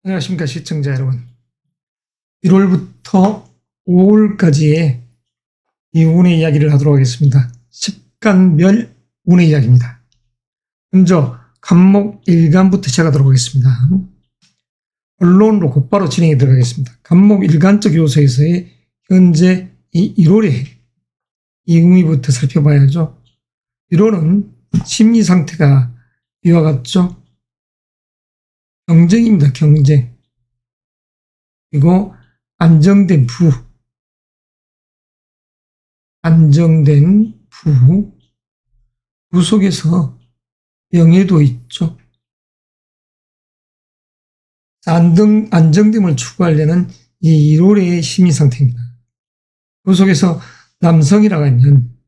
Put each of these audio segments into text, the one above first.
안녕하십니까 시청자 여러분. 1월부터 5월까지의 이 운의 이야기를 하도록 하겠습니다. 10간별 운의 이야기입니다. 먼저 간목 1간부터 시작하도록 하겠습니다. 언론으로 곧바로 진행해 들어가겠습니다. 간목 1간적 요소에서의 현재 이 1월의 이 의미부터 살펴봐야죠. 1월은 심리 상태가 이와 같죠. 경쟁입니다. 경쟁. 그리고 안정된 부. 안정된 부. 부 속에서 명예도 있죠. 안정됨을 추구하려는 이 1월의 심리 상태입니다. 그 속에서 남성이라고 하면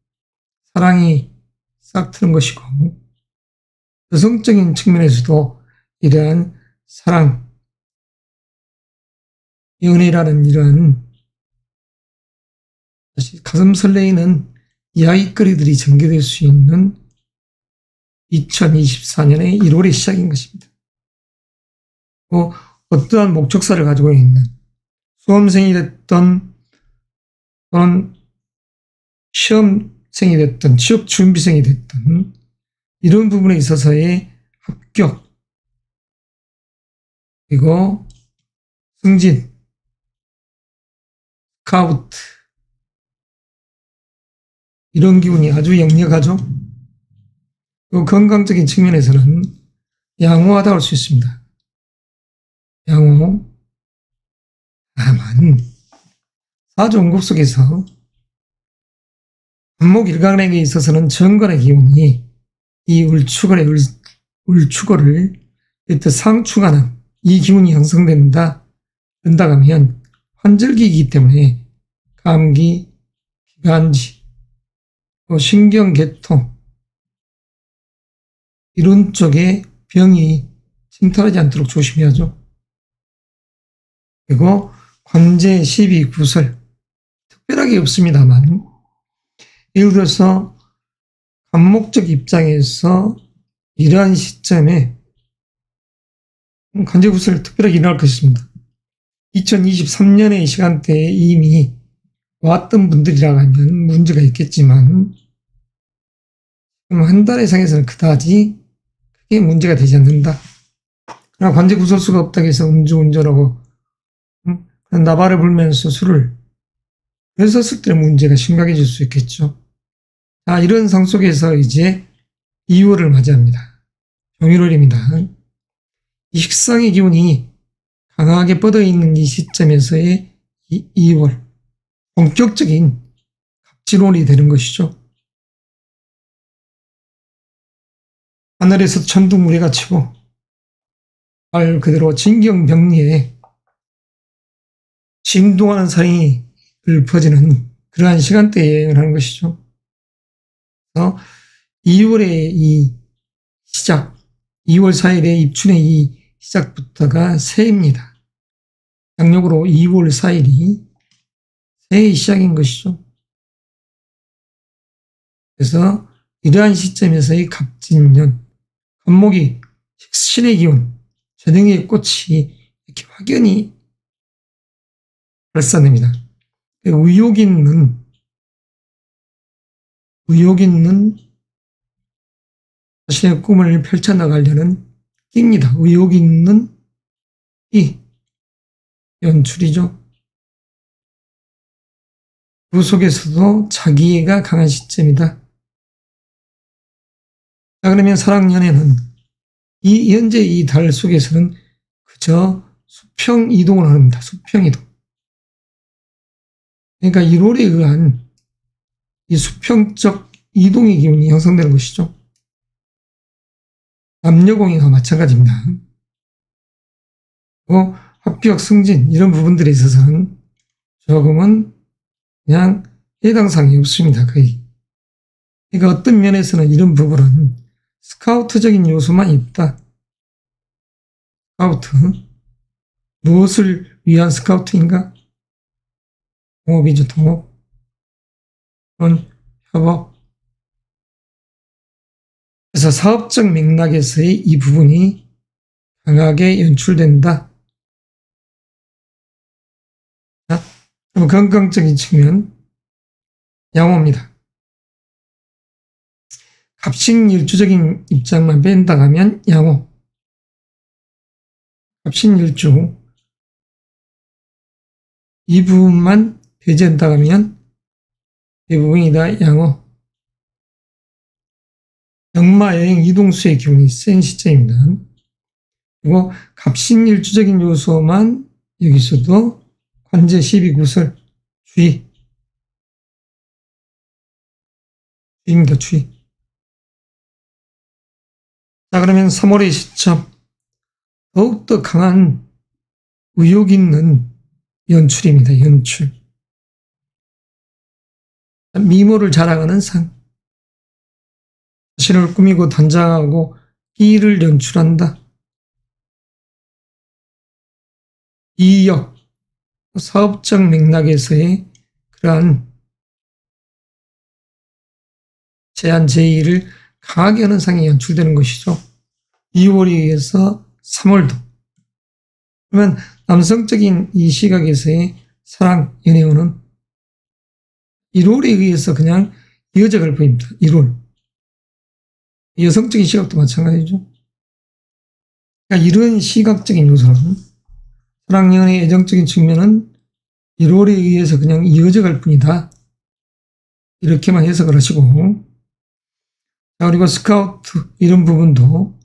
사랑이 싹 트는 것이고, 여성적인 측면에서도 이러한 사랑, 연애라는 이러한 가슴 설레이는 이야기거리들이 전개될 수 있는 2024년의 1월의 시작인 것입니다. 어떠한 목적사를 가지고 있는 수험생이 됐던 또는 시험생이 됐던 취업준비생이 됐던 이런 부분에 있어서의 합격 그리고 승진, 스카우트 이런 기운이 아주 역력하죠. 그 건강적인 측면에서는 양호하다고 할 수 있습니다. 양호. 다만 사주운국 속에서 간목 일간에게 있어서는 정관의 기운이 이 울축어를 상충하는 이 기운이 형성된다 하면 환절기이기 때문에 감기, 기관지, 신경계통 이런 쪽에 병이 침투하지 않도록 조심해야죠. 그리고 관제, 시비, 구설 특별하게 없습니다만 예를 들어서 간목적 입장에서 이러한 시점에 관제 구설이 특별하게 일어날 것입니다. 2023년의 시간대에 이미 왔던 분들이라고 하면 문제가 있겠지만 한 달 이상에서는 그다지 크게 문제가 되지 않는다. 그러나 관제 구설수가 없다고 해서 음주운전하고 나발을 불면서 술을 했었을 때 문제가 심각해질 수 있겠죠. 이런 상 속에서 이제 2월을 맞이합니다. 종일월입니다. 이 식상의 기운이 강하게 뻗어있는 이 시점에서의 2월 본격적인 갑진월이 되는 것이죠. 하늘에서 천둥무리가 치고 말 그대로 진경병리에 진동하는 사랑이 읊어지는 그러한 시간대에 여행을 하는 것이죠. 그래서 2월의 이 시작, 2월 4일의 입춘의 이 시작부터가 새해입니다. 양력으로 2월 4일이 새해의 시작인 것이죠. 그래서 이러한 시점에서의 갑진년, 간목이 신의 기운, 재능의 꽃이 이렇게 확연히 발산됩니다. 의욕 있는 자신의 꿈을 펼쳐나가려는 끼입니다. 의욕 있는 이 연출이죠. 그 속에서도 자기애가 강한 시점이다. 그러면 사랑연애는 현재 이 달 속에서는 그저 수평 이동을 합니다. 수평 이동. 그러니까 1월에 의한 이 수평적 이동의 기운이 형성되는 것이죠. 남녀공인과 마찬가지입니다. 합격, 승진 이런 부분들에 있어서는 조금은 그냥 해당사항이 없습니다. 거의. 그러니까 어떤 면에서는 이런 부분은 스카우트적인 요소만 있다. 스카우트. 무엇을 위한 스카우트인가? 동업이죠, 동업. 그런 협업. 그래서 사업적 맥락에서의 이 부분이 강하게 연출된다. 그럼 건강적인 측면, 양호입니다. 갑신일주적인 입장만 뺀다 하면 양호. 갑신일주 이 부분만 배제한다 하면 대부분이 다 양호. 역마여행 이동수의 기운이 센 시점입니다. 그리고 갑신일주적인 요소만 여기서도 관제 12구설 주의입니다. 주의. 자, 그러면 3월의 시점, 더욱더 강한 의욕 있는 연출입니다. 연출. 미모를 자랑하는 상. 자신을 꾸미고 단장하고 끼를 연출한다. 이역, 사업적 맥락에서의 그러한 제한, 제의를 강하게 하는 상이 연출되는 것이죠. 2월에 의해서 3월도. 그러면 남성적인 이 시각에서의 사랑, 연애운은 1월에 의해서 그냥 이어져 갈 뿐입니다. 1월. 여성적인 시각도 마찬가지죠. 그러니까 이런 시각적인 요소는 사랑, 연애, 애정적인 측면은 1월에 의해서 그냥 이어져 갈 뿐이다. 이렇게만 해석을 하시고, 자, 그리고 스카우트 이런 부분도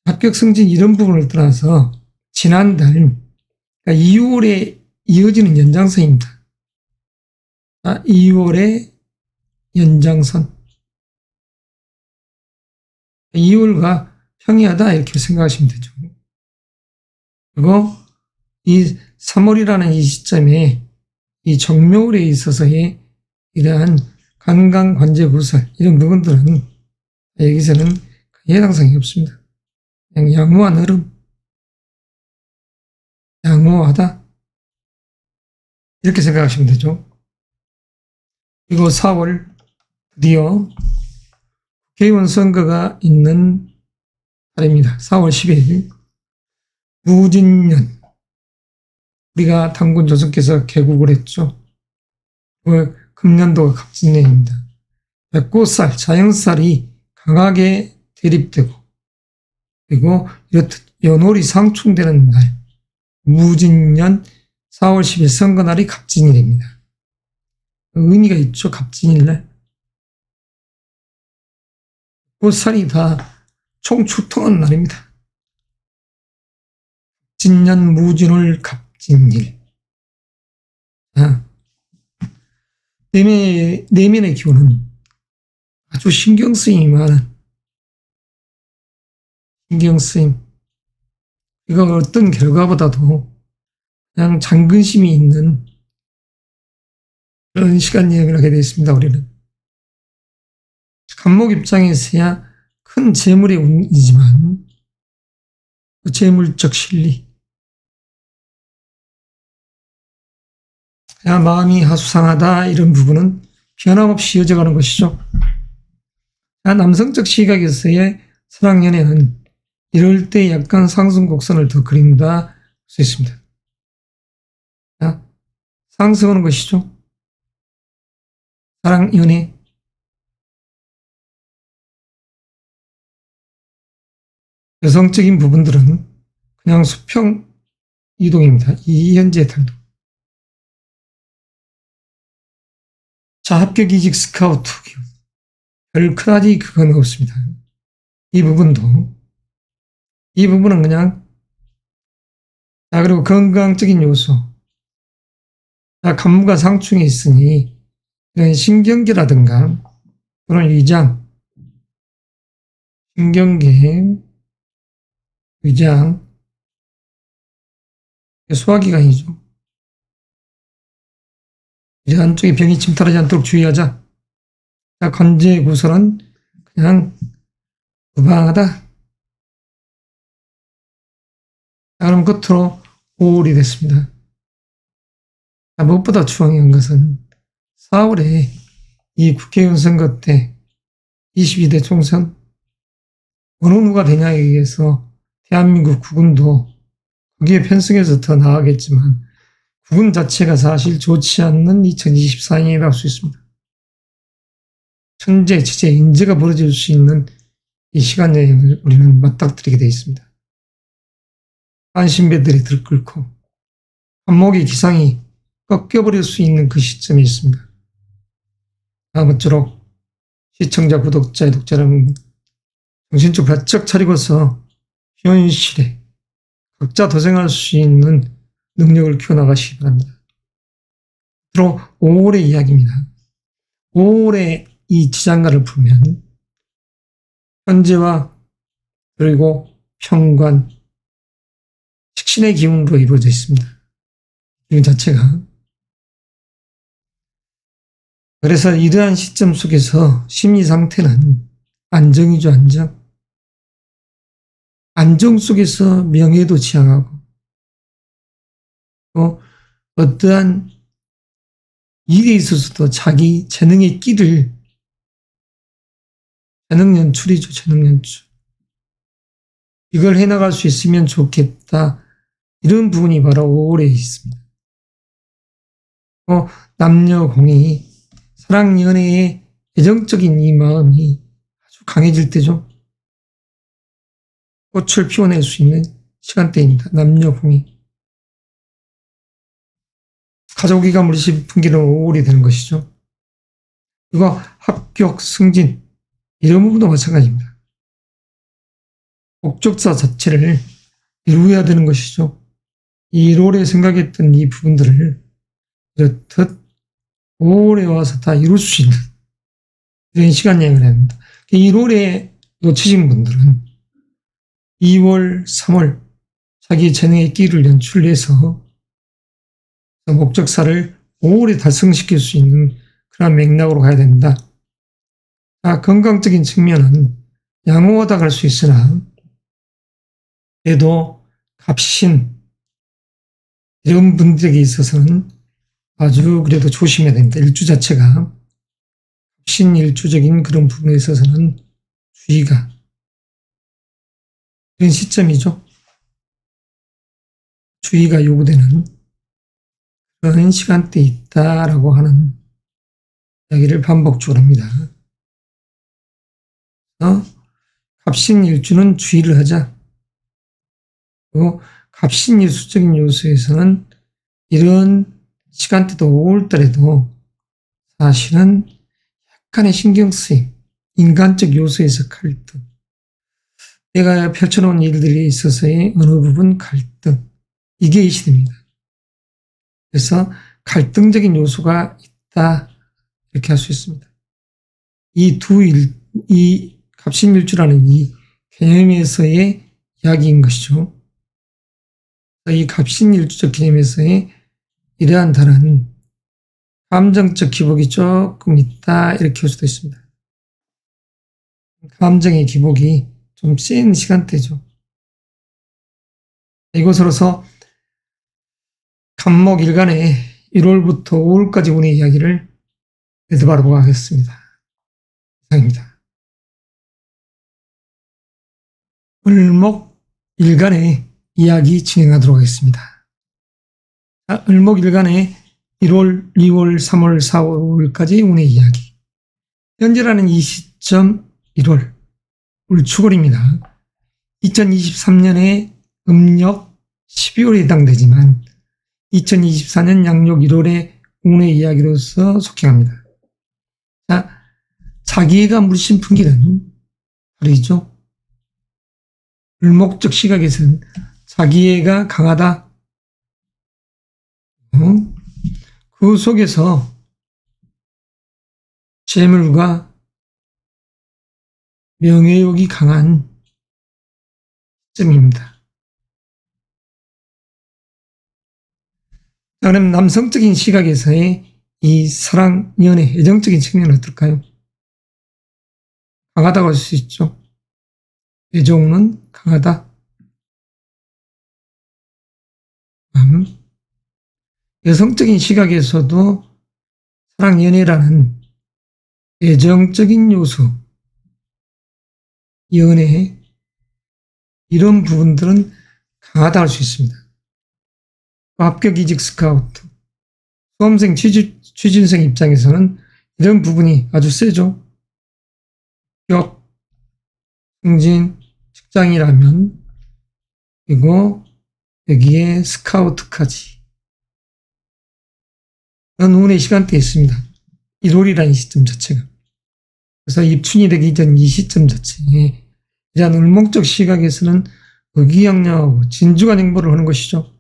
합격 승진 이런 부분을 떠나서 지난달, 그러니까 2월에 이어지는 연장선입니다. 자, 2월의 연장선. 2월과 평이하다 이렇게 생각하시면 되죠. 그리고 이 3월이라는 이 시점에 이 정묘월에 있어서의 이러한 관광, 관제, 구설 이런 부분들은 여기서는 해당성이 없습니다. 그냥 양호한 흐름, 양호하다 이렇게 생각하시면 되죠. 그리고 4월 드디어 국회의원 선거가 있는 달입니다. 4월 10일 무진년, 우리가 당군 조선께서 개국을 했죠. 금년도가 갑진년입니다. 백고살, 자연살이 강하게 대립되고 그리고 이렇듯 연월이 상충되는 날, 무진년 4월 10일 선거날이 갑진일입니다. 의미가 있죠. 갑진일날. 백고살이 다 총출동하는 날입니다. 진년 무진월 갑진일. 내면의 기운은 아주 신경쓰임이 많은, 신경쓰임. 이거 어떤 결과보다도 그냥 장근심이 있는 그런 시간 여행을 하게 되어 있습니다. 우리는. 간목 입장에서야 큰 재물의 운이지만 그 재물적 실리, 그냥 마음이 하수상하다 이런 부분은 변함없이 이어져가는 것이죠. 남성적 시각에서의 사랑 연애는 이럴 때 약간 상승 곡선을 더 그린다 할 수 있습니다. 상승하는 것이죠. 사랑 연애. 여성적인 부분들은 그냥 수평 이동입니다. 이 현재 달도. 자, 합격 이직 스카우트. 별 그다지 그건 없습니다. 이 부분은 그냥, 자, 그리고 건강적인 요소. 자, 간무가 상충에 있으니, 이런 신경계라든가, 또는 위장, 신경계, 위장, 소화기관이죠. 이제 안쪽에 병이 침탈하지 않도록 주의하자. 자, 관제 구설은 그냥 무방하다. 자, 그럼 끝으로 5월이 됐습니다. 자, 무엇보다 중요한 것은 4월에 이 국회의원 선거 때 22대 총선 어느 누가 되냐에 의해서 대한민국 국군도 거기에 편승해서 더 나아가겠지만 부분 자체가 사실 좋지 않는 2024년이라고 할 수 있습니다. 천재, 지재, 인재가 벌어질 수 있는 이 시간 여행을 우리는 맞닥뜨리게 되어 있습니다. 안심배들이 들끓고 한목의 기상이 꺾여버릴 수 있는 그 시점이 있습니다. 아무쪼록 시청자, 구독자, 독자 여러분 정신 좀 바짝 차리고서 현실에 각자 도생할 수 있는 능력을 키워나가시기 바랍니다. 주로 5월의 이야기입니다. 5월에 이 지장가를 풀면 현재와 그리고 평관, 식신의 기운으로 이루어져 있습니다. 기운 자체가. 그래서 이러한 시점 속에서 심리 상태는 안정이죠, 안정. 안정 속에서 명예도 지향하고 또 어떠한 일에 있어서도 자기 재능의 끼를 재능 연출이죠, 재능 연출. 이걸 해나갈 수 있으면 좋겠다. 이런 부분이 바로 5월에 있습니다. 남녀 공이 사랑 연애의 애정적인 이 마음이 아주 강해질 때죠. 꽃을 피워낼 수 있는 시간대입니다. 남녀 공이. 가족이가 물씬 풍기는 5월이 되는 것이죠. 그리고 합격, 승진 이런 부분도 마찬가지입니다. 목적사 자체를 이루어야 되는 것이죠. 이 1월에 생각했던 이 부분들을 이렇듯 5월에 와서 다 이룰 수 있는 이런 시간 여행을 해야 합니다. 1월에 놓치신 분들은 2월, 3월 자기 재능의 끼를 연출해서 목적사를 5월에 달성시킬 수 있는 그런 맥락으로 가야 된다. 건강적인 측면은 양호하다 갈 수 있으나 그래도 갑신 이런 분들에게 있어서는 아주 그래도 조심해야 됩니다. 일주 자체가 갑신 일주적인 그런 부분에 있어서는 주의가 그런 시점이죠. 주의가 요구되는 그런 시간대에 있다라고 하는 이야기를 반복적으로 합니다. 갑신일주는 주의를 하자. 그리고 갑신일수적인 요소에서는 이런 시간대도 5월달에도 사실은 약간의 신경쓰임, 인간적 요소에서 갈등, 내가 펼쳐놓은 일들에 있어서의 어느 부분 갈등, 이게 이 시대입니다. 그래서 갈등적인 요소가 있다 이렇게 할 수 있습니다. 이 갑신일주라는 이 개념에서의 이야기인 것이죠. 이 갑신일주적 개념에서의 이러한 다른 감정적 기복이 조금 있다 이렇게 할 수도 있습니다. 감정의 기복이 좀 센 시간대죠. 이것으로서 간목일간의 1월부터 5월까지 운의 이야기를 내드바라보고 하겠습니다. 이상입니다. 을목일간의 이야기 진행하도록 하겠습니다. 을목일간의 1월, 2월, 3월, 4월, 5월까지 운의 이야기. 현재라는 이 시점 1월, 울축월입니다. 2023년에 음력 12월에 해당되지만 2024년 양력 1월의 운의 이야기로서 속행합니다. 자기애가 물씬 풍기는 달이죠. 을목적 시각에서는 자기애가 강하다. 그 속에서 재물과 명예욕이 강한 시점입니다. 그럼 남성적인 시각에서의 이 사랑, 연애, 애정적인 측면은 어떨까요? 강하다고 할 수 있죠. 애정은 강하다. 여성적인 시각에서도 사랑, 연애라는 애정적인 요소, 연애, 이런 부분들은 강하다 할 수 있습니다. 합격 이직 스카우트, 수험생 취준생 입장에서는 이런 부분이 아주 세죠. 합격, 승진, 직장이라면, 그리고 여기에 스카우트까지. 그런 운의 시간대에 있습니다. 1월이라는 시점 자체가. 그래서 입춘이 되기 전 이 시점 자체에 이러한 을목적 시각에서는 의기양양하고 진중한 행보를 하는 것이죠.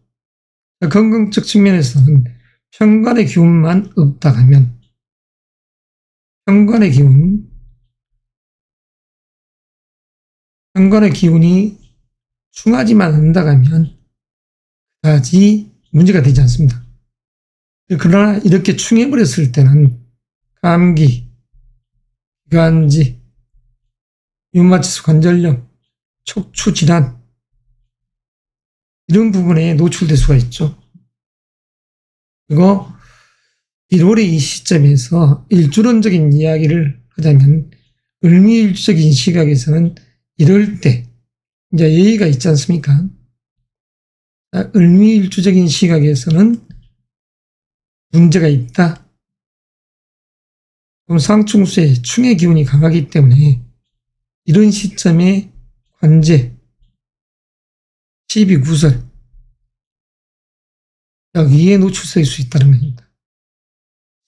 건강적 측면에서는 편관의 기운만 없다 하면, 편관의 기운이 충하지만 않는다 하면 그다지 문제가 되지 않습니다. 그러나 이렇게 충해버렸을 때는 감기, 기관지, 류마티스 관절염, 척추 질환 이런 부분에 노출될 수가 있죠. 그리고 1월의 이 시점에서 일주론적인 이야기를 하자면 을미일주적인 시각에서는 이럴 때 이제 예의가 있지 않습니까? 을미일주적인 시각에서는 문제가 있다. 그럼 상충수의 충의 기운이 강하기 때문에 이런 시점에 관제, 시비구설 여기에 노출될 수 있다는 겁니다.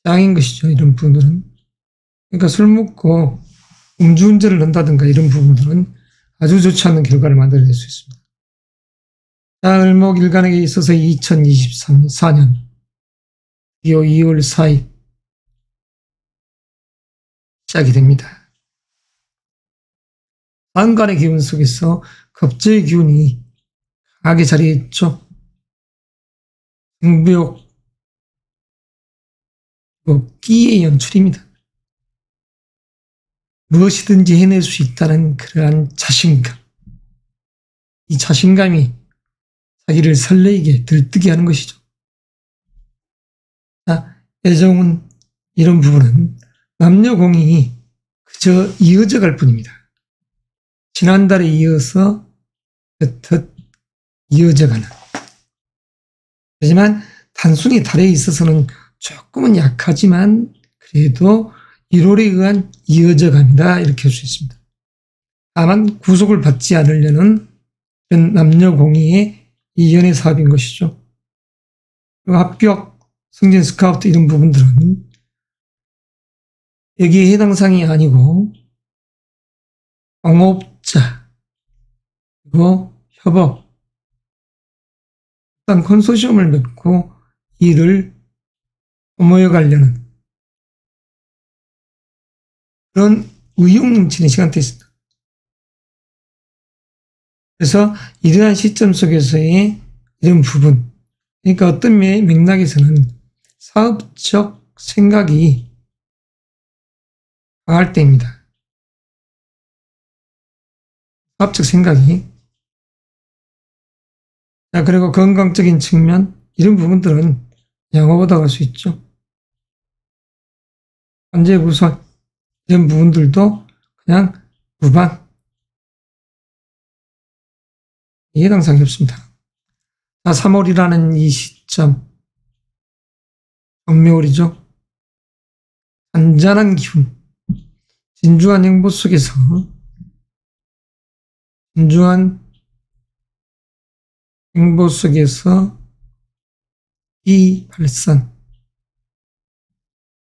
짱인 것이죠. 이런 부분들은. 그러니까 술 먹고 음주운전을 한다든가 이런 부분들은 아주 좋지 않은 결과를 만들어낼 수 있습니다. 을목일간에게 있어서 2024년 2월 4일 시작이 됩니다. 한간의 기운 속에서 겁재의 기운이 강하게 자리했죠. 승부욕, 끼의 연출입니다. 무엇이든지 해낼 수 있다는 그러한 자신감. 이 자신감이 자기를 설레게 들뜨게 하는 것이죠. 애정은 이런 부분은 남녀공이 그저 이어져 갈 뿐입니다. 지난달에 이어서 듯 이어져 가는. 하지만 단순히 달에 있어서는 조금은 약하지만 그래도 1월에 의한 이어져 갑니다. 이렇게 할 수 있습니다. 다만 구속을 받지 않으려는 남녀공의의 이연의 사업인 것이죠. 합격, 승진, 스카우트 이런 부분들은 여기에 해당 사항이 아니고 동업자, 그리고 협업, 어떤 컨소시엄을 맺고 일을 도모해 가려는 그런 의욕 넘치는 시간대에 있습니다. 그래서 이러한 시점 속에서의 이런 부분, 그러니까 어떤 맥락에서는 사업적 생각이 강할 때입니다. 사업적 생각이. 그리고 건강적인 측면, 이런 부분들은 양호하다 할 수 있죠. 관제 구설, 이런 부분들도 그냥 무방. 해당 사항이 없습니다. 3월이라는 이 시점, 정묘월이죠. 잔잔한 기운, 진중한 행보 속에서 이 발산.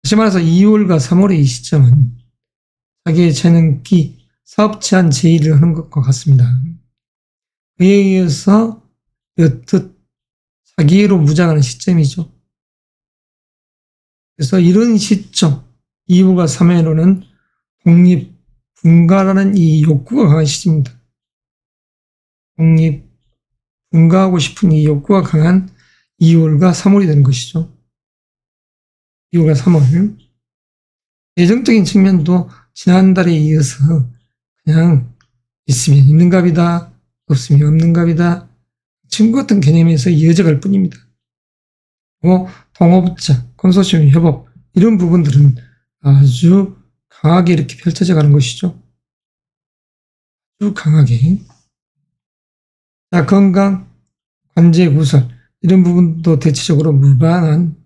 다시 말해서 2월과 3월의 이 시점은 자기의 재능기, 사업 제한 제의를 하는 것과 같습니다. 그에 의해서 여튼 자기애로 무장하는 시점이죠. 그래서 이런 시점, 2월과 3월로는 독립, 분가라는 이 욕구가 강한 시점입니다. 독립, 분가하고 싶은 이 욕구가 강한 2월과 3월이 되는 것이죠. 2월과 3월. 예정적인 측면도 지난달에 이어서 그냥 있으면 있는 값이다, 없으면 없는 값이다. 친구 같은 개념에서 이어져 갈 뿐입니다. 그리고 동업자, 컨소시엄 협업 이런 부분들은 아주 강하게 이렇게 펼쳐져 가는 것이죠. 아주 강하게. 건강, 관제 구설, 이런 부분도 대체적으로 무방한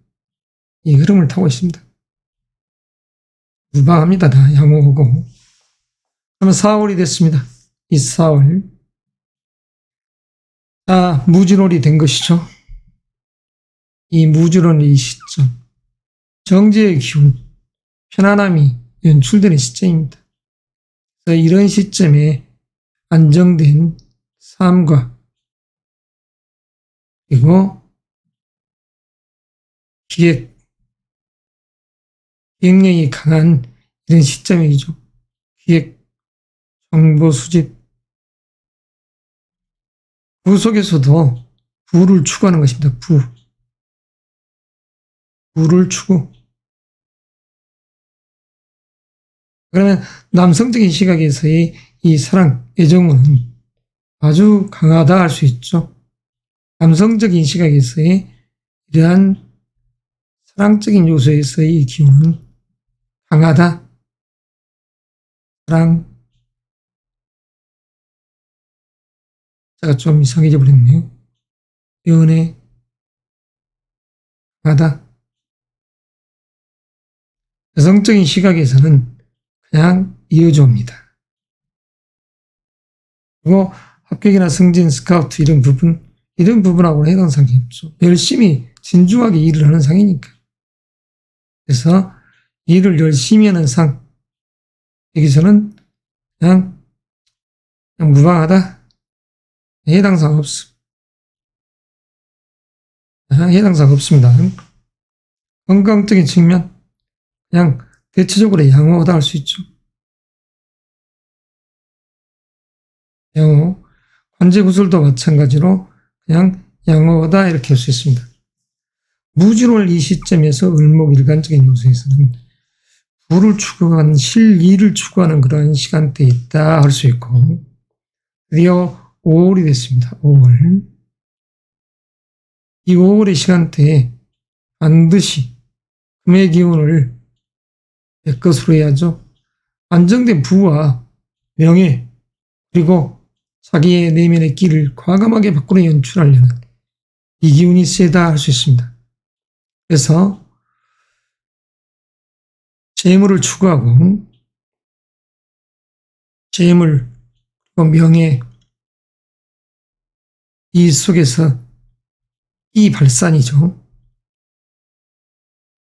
이 흐름을 타고 있습니다. 무방합니다. 다 양호하고. 그러면 4월이 됐습니다. 이 4월. 자, 무진월이 된 것이죠. 이 무진월 이 시점. 정제의 기운, 편안함이 연출되는 시점입니다. 그래서 이런 시점에 안정된 삶과 그리고 기획력이 강한 이런 시점이죠. 기획, 정보 수집. 그 속에서도 부를 추구하는 것입니다. 부를 추구. 그러면 남성적인 시각에서의 이 사랑, 애정은 아주 강하다 할 수 있죠. 남성적인 시각에서의 이러한 사랑적인 요소에서의 기운은 강하다. 사랑. 자가 좀 이상해져 버렸네요. 연애. 강하다. 여성적인 시각에서는 그냥 이어줍니다. 그리고 합격이나 승진, 스카우트 이런 부분하고는 해당 상이 없죠. 열심히 진중하게 일을 하는 상이니까. 그래서 일을 열심히 하는 상. 여기서는 그냥 무방하다. 해당 상 없습니다. 해당 상 없습니다. 건강적인 측면. 그냥 대체적으로 양호하다 할 수 있죠. 양호. 관제 구설도 마찬가지로 그냥 양호하다 이렇게 할 수 있습니다. 무진월 이 시점에서 을목일간적인 요소에서는 부를 추구하는 실리를 추구하는 그런 시간대에 있다 할 수 있고 드디어 5월이 됐습니다. 5월. 이 5월의 시간대에 반드시 금의 기운을 내 것으로 해야죠. 안정된 부와 명예 그리고 자기의 내면의 길을 과감하게 바꾸는 연출하려는 이 기운이 세다 할 수 있습니다. 그래서 재물을 추구하고 재물 그리고 명예 이 속에서 이 발산이죠.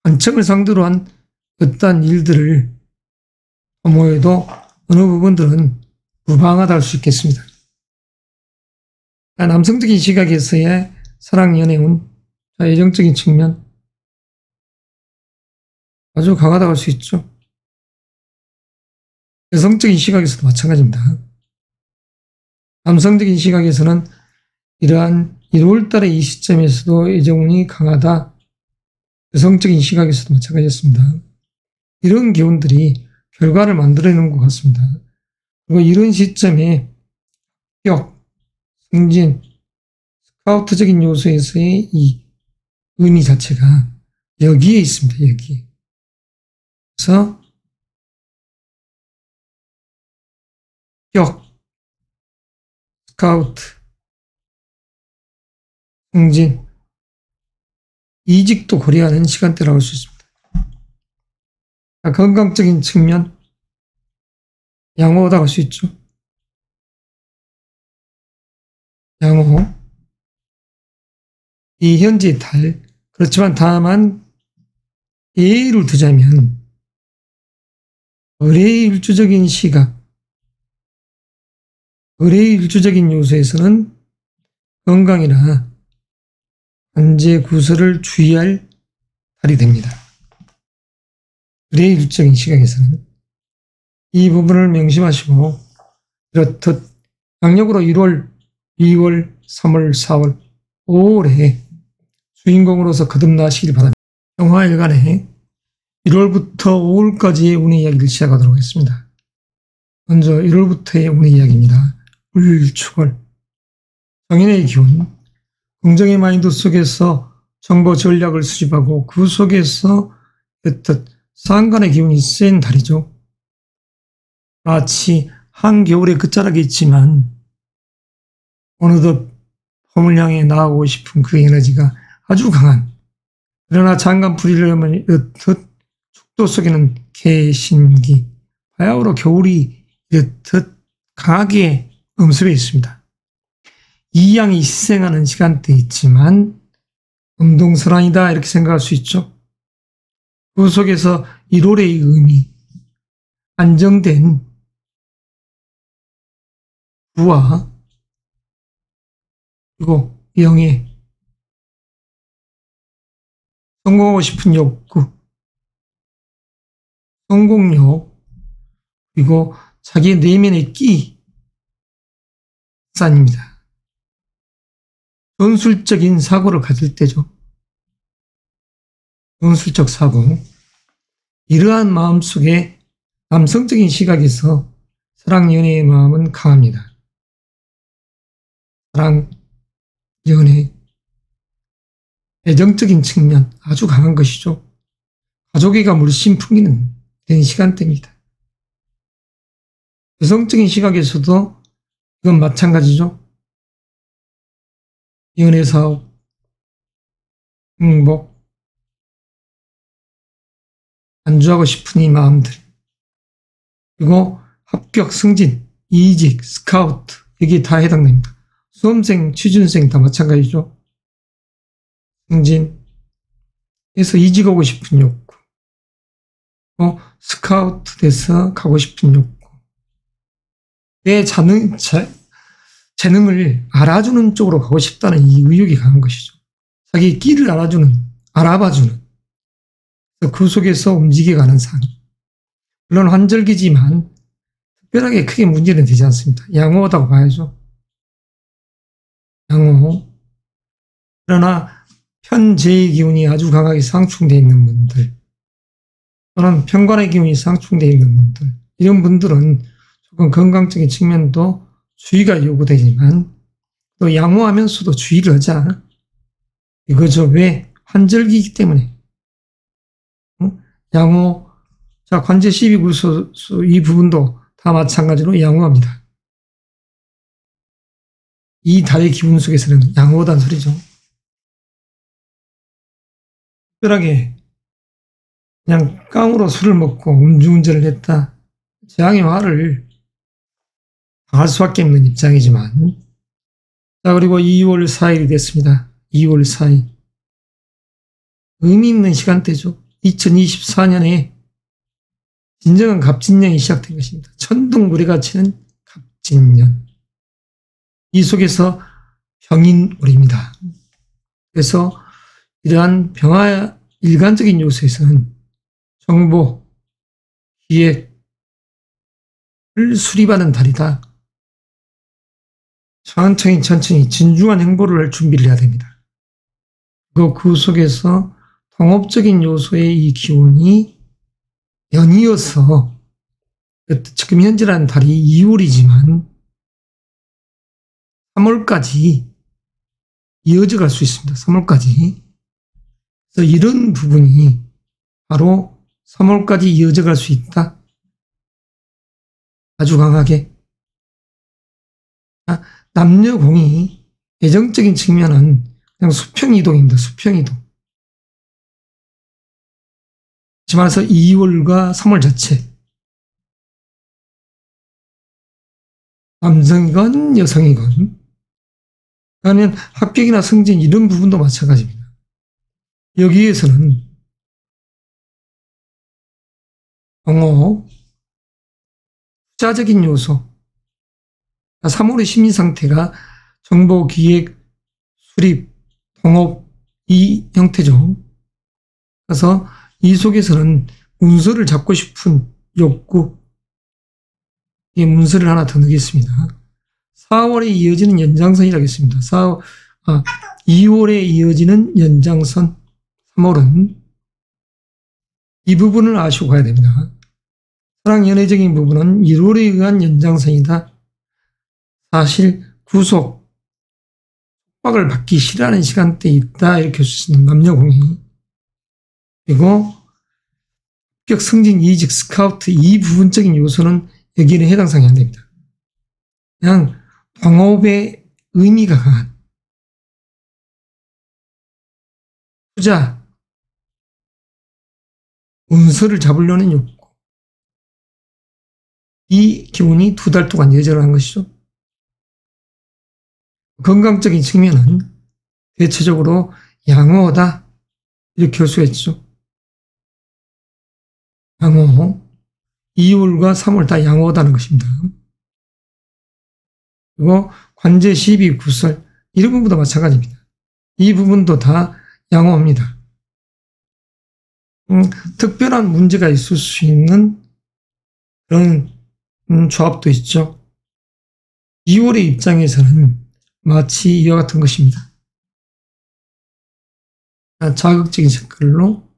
관청을 상대로 한 어떠한 일들을 도모해도 어느 부분들은 무방하다 할 수 있겠습니다. 남성적인 시각에서의 사랑, 연애운, 애정적인 측면 아주 강하다 할 수 있죠. 여성적인 시각에서도 마찬가지입니다. 남성적인 시각에서는 이러한 1월달의 이 시점에서도 애정운이 강하다. 여성적인 시각에서도 마찬가지였습니다. 이런 기운들이 결과를 만들어내는 것 같습니다. 그리고 이런 시점에 합격, 승진, 스카우트적인 요소에서의 이 의미 자체가 여기에 있습니다. 여기에. 그래서 합격, 스카우트, 승진, 이직도 고려하는 시간대라고 할 수 있습니다. 건강적인 측면 양호하다고 할 수 있죠. 양호. 이 현재 달. 그렇지만 다만 예의를 두자면 을의 일주적인 시각, 을의 일주적인 요소에서는 건강이나 관제 구설을 주의할 달이 됩니다. 을의 일주적인 시각에서는 이 부분을 명심하시고 이렇듯 강력으로 1월, 2월, 3월, 4월, 5월에 주인공으로서 거듭나시길 바랍니다. 영화일간의 1월부터 5월까지의 운의 이야기를 시작하도록 하겠습니다. 먼저 1월부터의 운의 이야기입니다. 을축월. 정인의 기운. 긍정의 마인드 속에서 정보 전략을 수집하고 그 속에서 어떤 상간의 기운이 센 달이죠. 마치 한겨울의 끝자락에 있지만 어느덧 봄을 향해 나아가고 싶은 그 에너지가 아주 강한, 그러나 장관 부리려면 이렇듯 축도 속에는 개신기, 바야흐로 겨울이 이렇듯 강하게 음습해 있습니다. 이 양이 희생하는 시간대 있지만 음동설한이다 이렇게 생각할 수 있죠. 그 속에서 1월의 의미, 안정된 부와 그리고 영예, 성공하고 싶은 욕구, 성공욕, 그리고 자기 내면의 끼, 산입니다. 전술적인 사고를 가질 때죠. 전술적 사고. 이러한 마음속에 남성적인 시각에서 사랑, 연애의 마음은 강합니다. 사랑, 연애, 애정적인 측면 아주 강한 것이죠. 가족애가 물씬 풍기는 이런 시간대입니다. 여성적인 시각에서도 이건 마찬가지죠. 연애사업, 행복, 안주하고 싶은 이 마음들, 그리고 합격, 승진, 이직, 스카우트, 여기에 다 해당됩니다. 수험생, 취준생 다 마찬가지죠. 승진에서 이직하고 싶은 욕구, 스카우트 돼서 가고 싶은 욕구, 내 재능을 알아주는 쪽으로 가고 싶다는 이 의욕이 강한 것이죠. 자기 끼를 알아봐주는, 그 속에서 움직여가는 삶. 물론 환절기지만 특별하게 크게 문제는 되지 않습니다. 양호하다고 봐야죠. 양호. 그러나 편재의 기운이 아주 강하게 상충되어 있는 분들, 또는 편관의 기운이 상충되어 있는 분들, 이런 분들은 조금 건강적인 측면도 주의가 요구되지만 또 양호하면서도 주의를 하자. 이거죠. 왜? 환절기이기 때문에. 양호. 자, 관제 12구소수 이 부분도 다 마찬가지로 양호합니다. 이 달의 기분 속에서는 양호하다는 소리죠. 특별하게 그냥 깡으로 술을 먹고 음주운전을 했다. 재앙의 화를 당할 수밖에 없는 입장이지만, 자, 그리고 2월 4일이 됐습니다. 2월 4일. 의미 있는 시간대죠. 2024년에 진정한 갑진년이 시작된 것입니다. 천둥구리가 치는 갑진년. 이 속에서 병인월입니다. 그래서 이러한 병화 일간적인 요소에서는 정보, 기획을 수립하는 달이다. 천천히 진중한 행보를 할 준비를 해야 됩니다. 그리고 그 속에서 통업적인 요소의 이 기운이 연이어서 지금 현재라는 달이 2월이지만 3월까지 이어져 갈 수 있습니다. 3월까지. 그래서 이런 부분이 바로 3월까지 이어져 갈 수 있다. 아주 강하게. 남녀공이 애정적인 측면은 그냥 수평이동입니다. 수평이동. 다시 말해서 2월과 3월 자체. 남성이건 여성이건. 아니면 합격이나 승진 이런 부분도 마찬가지입니다. 여기에서는 영어, 투자적인 요소, 3월의 심리 상태가 정보, 기획, 수립, 통업 이 형태죠. 그래서 이 속에서는 문서를 잡고 싶은 욕구, 이 문서를 하나 더 넣겠습니다. 4월에 이어지는 연장선이라고 했습니다. 2월에 이어지는 연장선, 3월은 이 부분을 아시고 가야 됩니다. 사랑 연애적인 부분은 1월에 의한 연장선이다. 사실 구속, 속박을 받기 싫어하는 시간대에 있다. 이렇게 할 수 있는 남녀공이. 그리고 합격, 승진, 이직, 스카우트 이 부분적인 요소는 여기에는 해당 사항이 안 됩니다. 그냥 동업의 의미가 강한, 투자, 운서를 잡으려는 욕구. 이 기운이 2달 동안 예절을 한 것이죠. 건강적인 측면은 대체적으로 양호하다 이렇게 할 수가 있죠. 양호, 2월 3월 다 양호하다는 것입니다. 그리고 관제 12구설 이런 부분도 마찬가지입니다. 이 부분도 다 양호합니다. 특별한 문제가 있을 수 있는 그런 조합도 있죠. 2월의 입장에서는 마치 이와 같은 것입니다. 자극적인 색깔로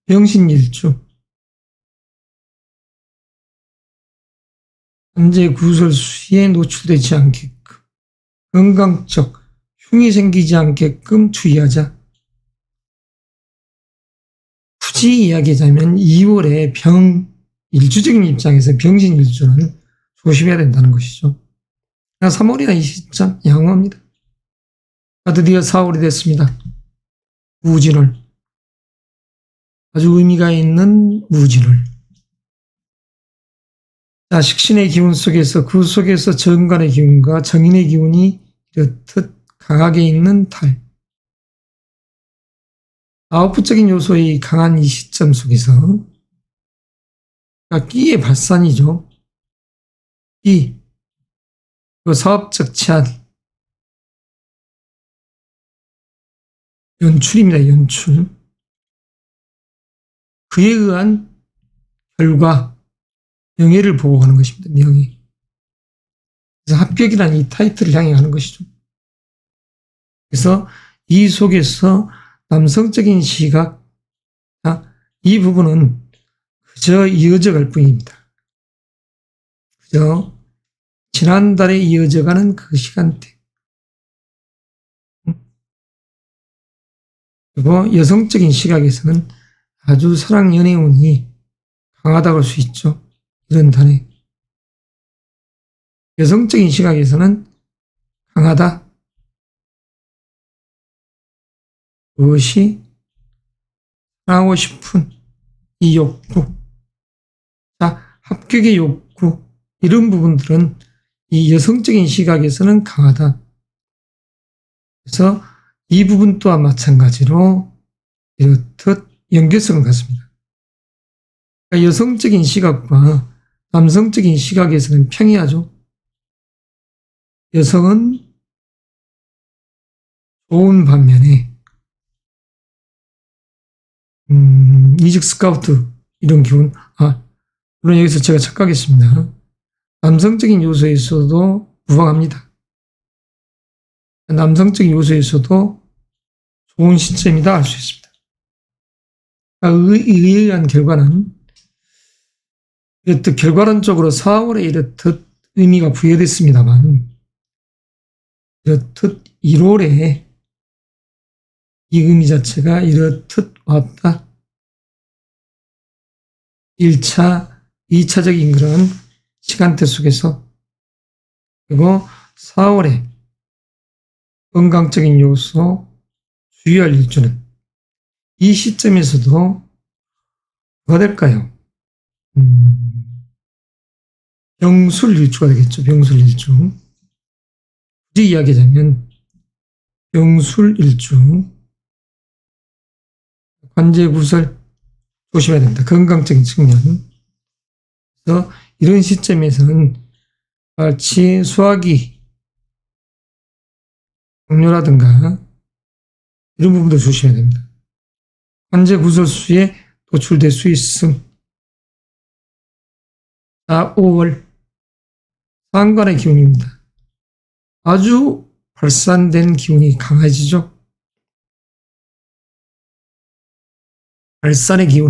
병신일주, 관제 구설수에 노출되지 않게끔 건강적 흉이 생기지 않게끔 주의하자. 굳이 이야기하자면 2월에 일주적인 입장에서 병신일주는 조심해야 된다는 것이죠. 3월이나 이 시점 양호합니다. 드디어 4월이 됐습니다. 무진월, 아주 의미가 있는 무진월. 식신의 기운 속에서 그 속에서 정관의 기운과 정인의 기운이 이렇듯 강하게 있는 달. 아홉부적인 요소의 강한 이 시점 속에서 끼의 발산이죠. 끼, 그 사업적 제한, 연출입니다. 연출. 그에 의한 결과, 명예를 보호하는 것입니다. 명예. 그래서 합격이라는 이 타이틀을 향해 가는 것이죠. 그래서 이 속에서 남성적인 시각, 이 부분은 그저 이어져 갈 뿐입니다. 그저 지난달에 이어져 가는 그 시간대. 그리고 여성적인 시각에서는 아주 사랑 연애운이 강하다고 할 수 있죠. 이런 달에. 여성적인 시각에서는 강하다. 그것이 사랑하고 싶은 이 욕구. 합격의 욕구. 이런 부분들은 이 여성적인 시각에서는 강하다. 그래서 이 부분 또한 마찬가지로 이렇듯 연결성을 갖습니다. 그러니까 여성적인 시각과 남성적인 시각에서는 평이하죠. 여성은 좋은 반면에 이직 스카우트 이런 기운, 물론 여기서 제가 착각했습니다. 남성적인 요소에서도 무방합니다. 남성적인 요소에서도 좋은 시점이다 할 수 있습니다. 이에 의한 결과는 이렇듯 결과론적으로 4월에 이렇듯 의미가 부여됐습니다만 이렇듯 1월에 이 의미 자체가 이렇듯 왔다. 1차, 2차적인 그런 시간대 속에서 그리고 4월에 건강적인 요소 주의할 일주는 이 시점에서도 뭐가 될까요? 병술일주가 되겠죠. 병술일주. 굳이 이야기하자면 병술일주. 관제구설 조심해야 됩니다. 건강적인 측면. 그래서 이런 시점에서는 마치 소화기 당뇨라든가 이런 부분도 조심해야 됩니다. 관제구설수에 노출될 수 있음. 5월 상관의 기운입니다. 아주 발산된 기운이 강해지죠. 발산의 기운.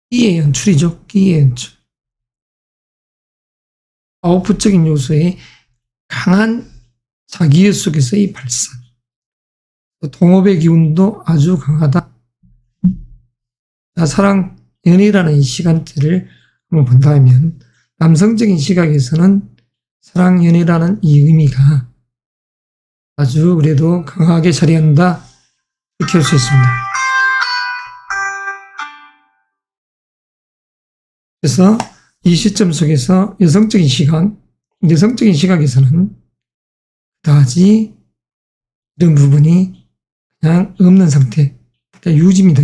끼의 연출이죠. 끼의 연출. 아웃풋적인 요소의 강한 자기애 속에서의 발산. 동업의 기운도 아주 강하다. 사랑, 연애라는 이 시간대를 한번 본다면 남성적인 시각에서는 사랑, 연애라는 이 의미가 아주 그래도 강하게 자리한다 이렇게 할 수 있습니다. 그래서 이 시점 속에서 여성적인 시각에서는 그다지 이런 부분이 그냥 없는 상태, 그러니까 유지입니다.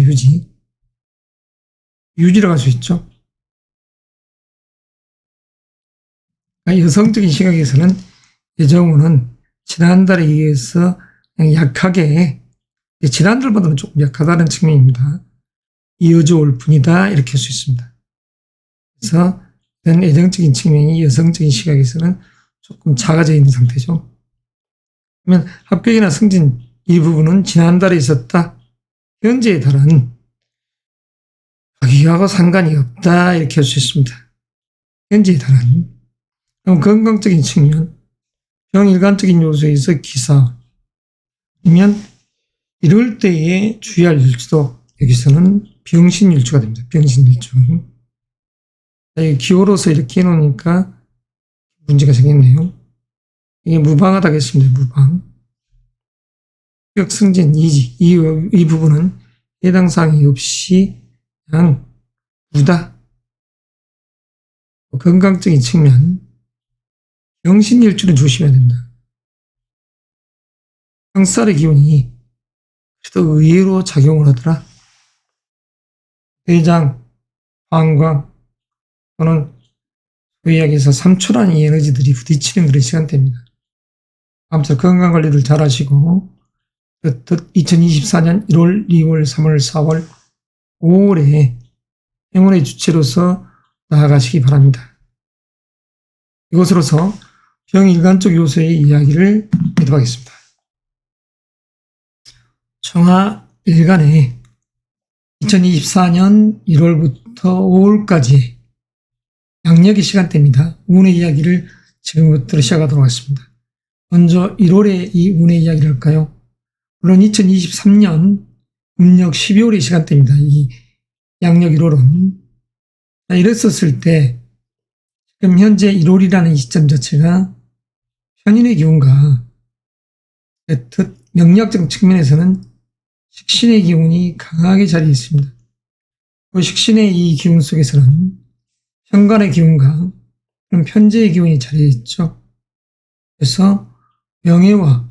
유지라고 할 수 있죠. 그러니까 여성적인 시각에서는 여정우는 지난달에 의해서 그냥 약하게, 지난달보다는 조금 약하다는 측면입니다. 이어져 올 뿐이다 이렇게 할 수 있습니다. 그래서 이런 애정적인 측면이 여성적인 시각에서는 조금 작아져 있는 상태죠. 그러면 합격이나 승진 이 부분은 지난달에 있었다. 현재에 달한 학위하고 상관이 없다 이렇게 할 수 있습니다. 현재에 달한. 그럼 건강적인 측면, 병일관적인 요소에서 기사 아니면 이럴 때에 주의할 일주도 여기서는 병신일주가 됩니다. 병신일주. 기호로서 이렇게 해놓으니까 문제가 생겼네요. 이게 무방하다겠습니다. 무방. 합격, 승진, 이직 이 부분은 해당 사항이 없이 그냥 무다. 건강적인 측면, 병신일주는 조심해야 된다. 상살의 기운이 그래도 의외로 작용을 하더라. 대장, 방광 또는 의학에서 삼초라는 이 에너지들이 부딪히는 그런 시간대입니다. 아무튼 건강관리를 잘 하시고 2024년 1월, 2월, 3월, 4월, 5월에 행운의 주체로서 나아가시기 바랍니다. 이것으로서 병일관적 요소의 이야기를 하도록 하겠습니다. 청하일간에 2024년 1월부터 5월까지 양력의 시간대입니다. 운의 이야기를 지금부터 시작하도록 하겠습니다. 먼저 1월에 이 운의 이야기를 할까요? 물론 2023년 음력 12월의 시간대입니다. 이 양력 1월은. 이랬었을 때 지금 현재 1월이라는 시점 자체가 편인의 기운과 명리학적 측면에서는 식신의 기운이 강하게 자리해 있습니다. 그 식신의 이 기운 속에서는 현관의 기운과 그런 편재의 기운이 자리해 있죠. 그래서 명예와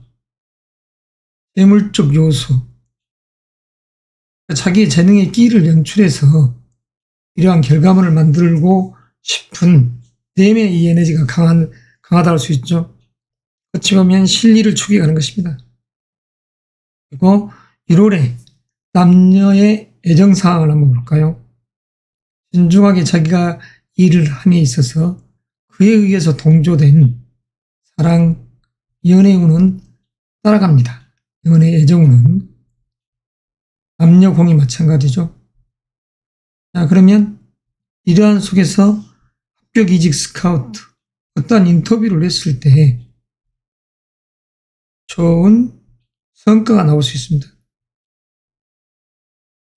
재물적 요소, 자기의 재능의 끼를 연출해서 이러한 결과물을 만들고 싶은 내면의 이 에너지가 강하다고 할 수 있죠. 어찌 보면 실리를 추구하는 것입니다. 그리고 1월에 남녀의 애정사항을 한번 볼까요? 신중하게 자기가 일을 함에 있어서 그에 의해서 동조된 사랑, 연애운은 따라갑니다. 연애, 애정운은. 남녀공이 마찬가지죠. 자, 그러면 이러한 속에서 합격, 이직, 스카우트, 어떠한 인터뷰를 했을 때 좋은 성과가 나올 수 있습니다.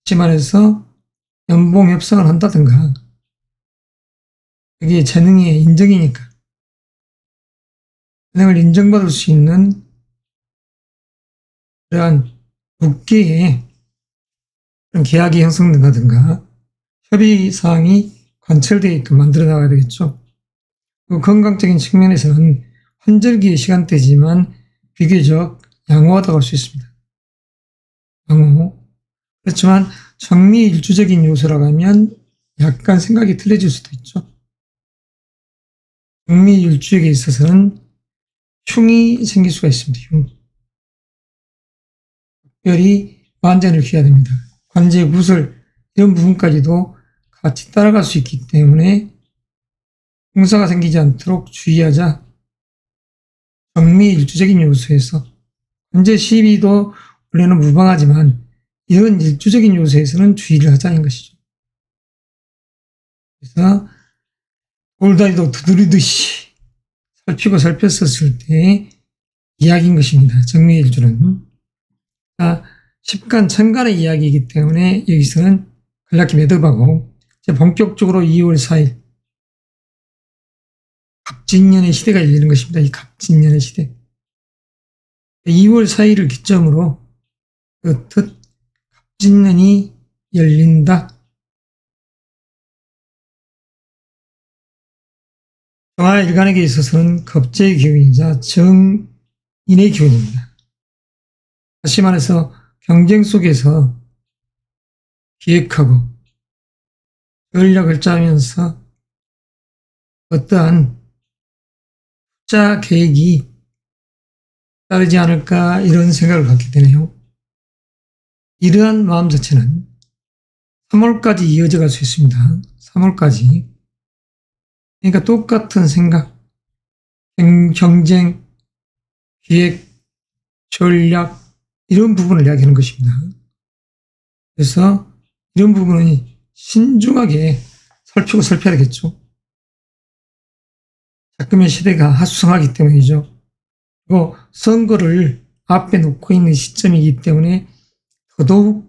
다시 말해서 연봉 협상을 한다든가, 그게 재능의 인정이니까 재능을 인정받을 수 있는 그러한 국계의 그런 계약이 형성된다든가 협의사항이 관철되어 있게 만들어 나가야 되겠죠. 그 건강적인 측면에서는 환절기의 시간대지만 비교적 양호하다고 할 수 있습니다. 양호. 그렇지만 정미일주적인 요소라고 하면 약간 생각이 틀려질 수도 있죠. 정미일주에 있어서는 흉이 생길 수가 있습니다. 흉. 특별히 완전을 기해야 됩니다. 관제, 구설 이런 부분까지도 같이 따라갈 수 있기 때문에 홍사가 생기지 않도록 주의하자. 정미일주적인 요소에서 관제 시비도 원래는 무방하지만 이런 일주적인 요소에서는 주의를 하자는 것이죠. 그래서 돌다리도 두드리듯이 살피고 살폈었을 때 이야기인 것입니다. 정미일주는. 십간, 천간의 이야기이기 때문에 여기서는 간략히 매듭하고 이제 본격적으로 2월 4일 갑진년의 시대가 열리는 것입니다. 이 갑진년의 시대. 2월 4일을 기점으로 그뜻 갑진년이 열린다. 정화일간에게 있어서는 겁재의 기운이자 정인의 기운입니다. 다시 말해서 경쟁 속에서 기획하고 전략을 짜면서 어떠한 투자 계획이 따르지 않을까 이런 생각을 갖게 되네요. 이러한 마음 자체는 3월까지 이어져 갈 수 있습니다. 3월까지. 그러니까 똑같은 생각, 경쟁, 기획, 전략 이런 부분을 이야기하는 것입니다. 그래서 이런 부분은 신중하게 살펴야 되겠죠. 자금의 시대가 하수성하기 때문이죠. 그리고 선거를 앞에 놓고 있는 시점이기 때문에 더더욱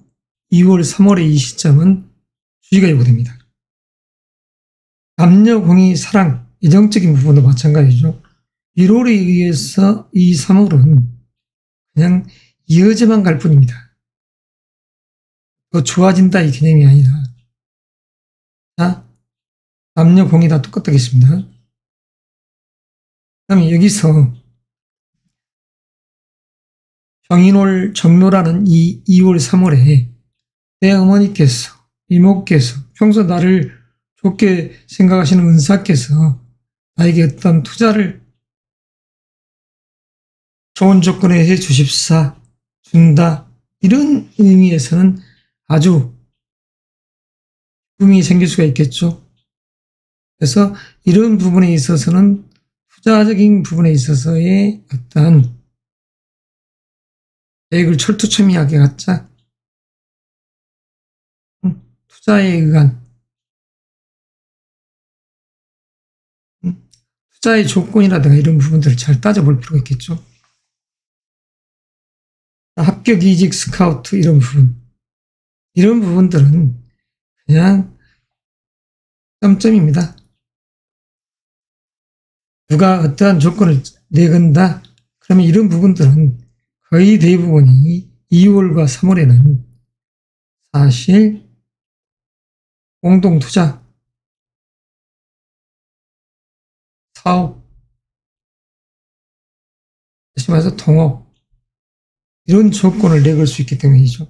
2월, 3월의 이 시점은 주의가 요구됩니다. 남녀, 공의, 사랑, 이정적인 부분도 마찬가지죠. 1월에 의해서 이 3월은 그냥 이어져만 갈 뿐입니다. 더 좋아진다 이 개념이 아니라. 자, 남녀, 공의 다 똑같겠습니다. 그다음에 여기서 정인월 정묘라는 이 2월, 3월에 내 어머니께서, 이모께서, 평소 나를 좋게 생각하시는 은사께서 나에게 어떤 투자를 좋은 조건에 해 주십사, 준다, 이런 의미에서는 아주 기쁨이 생길 수가 있겠죠. 그래서 이런 부분에 있어서는 투자적인 부분에 있어서의 어떠한 계획을 철두철미하게 갖자, 투자에 의한 투자의 조건이라든가 이런 부분들을 잘 따져볼 필요가 있겠죠. 합격, 이직, 스카우트 이런 부분들은 그냥 점점입니다. 누가 어떠한 조건을 내건다 그러면 이런 부분들은 거의 대부분이 2월과 3월에는 사실 공동투자, 사업, 다시 말해서 통업 이런 조건을 내걸 수 있기 때문이죠.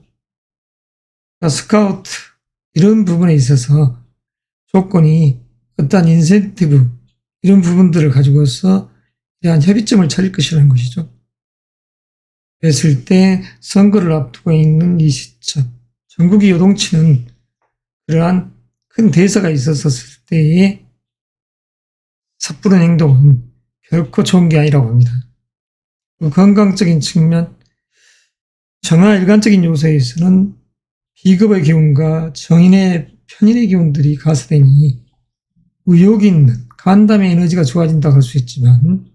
그러니까 스카우트 이런 부분에 있어서 조건이 어떠한 인센티브 이런 부분들을 가지고서 대한 협의점을 찾을 것이라는 것이죠. 그랬을 때 선거를 앞두고 있는 이 시점, 전국이 요동치는 그러한 큰 대사가 있었을 때의 섣부른 행동은 결코 좋은 게 아니라고 합니다. 건강적인 측면, 정화일관적인 요소에서는 비겁의 기운과 정인의 편인의 기운들이 가세되니 의욕이 있는 간담의 에너지가 좋아진다고 할 수 있지만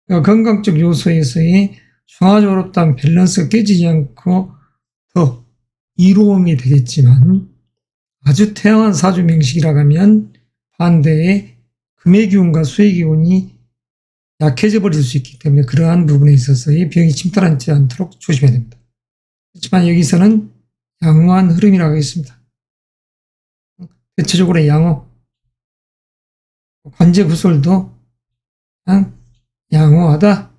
건강적 요소에서의 중화조롭다는 밸런스가 깨지지 않고 더 이로움이 되겠지만 아주 태양한 사주 명식이라고 하면 반대의 금의 기운과 수의 기운이 약해져 버릴 수 있기 때문에 그러한 부분에 있어서의 병이 침탈하지 않도록 조심해야 됩니다. 그렇지만 여기서는 양호한 흐름이라고 하겠습니다. 대체적으로 양호, 관제 구설도 양호하다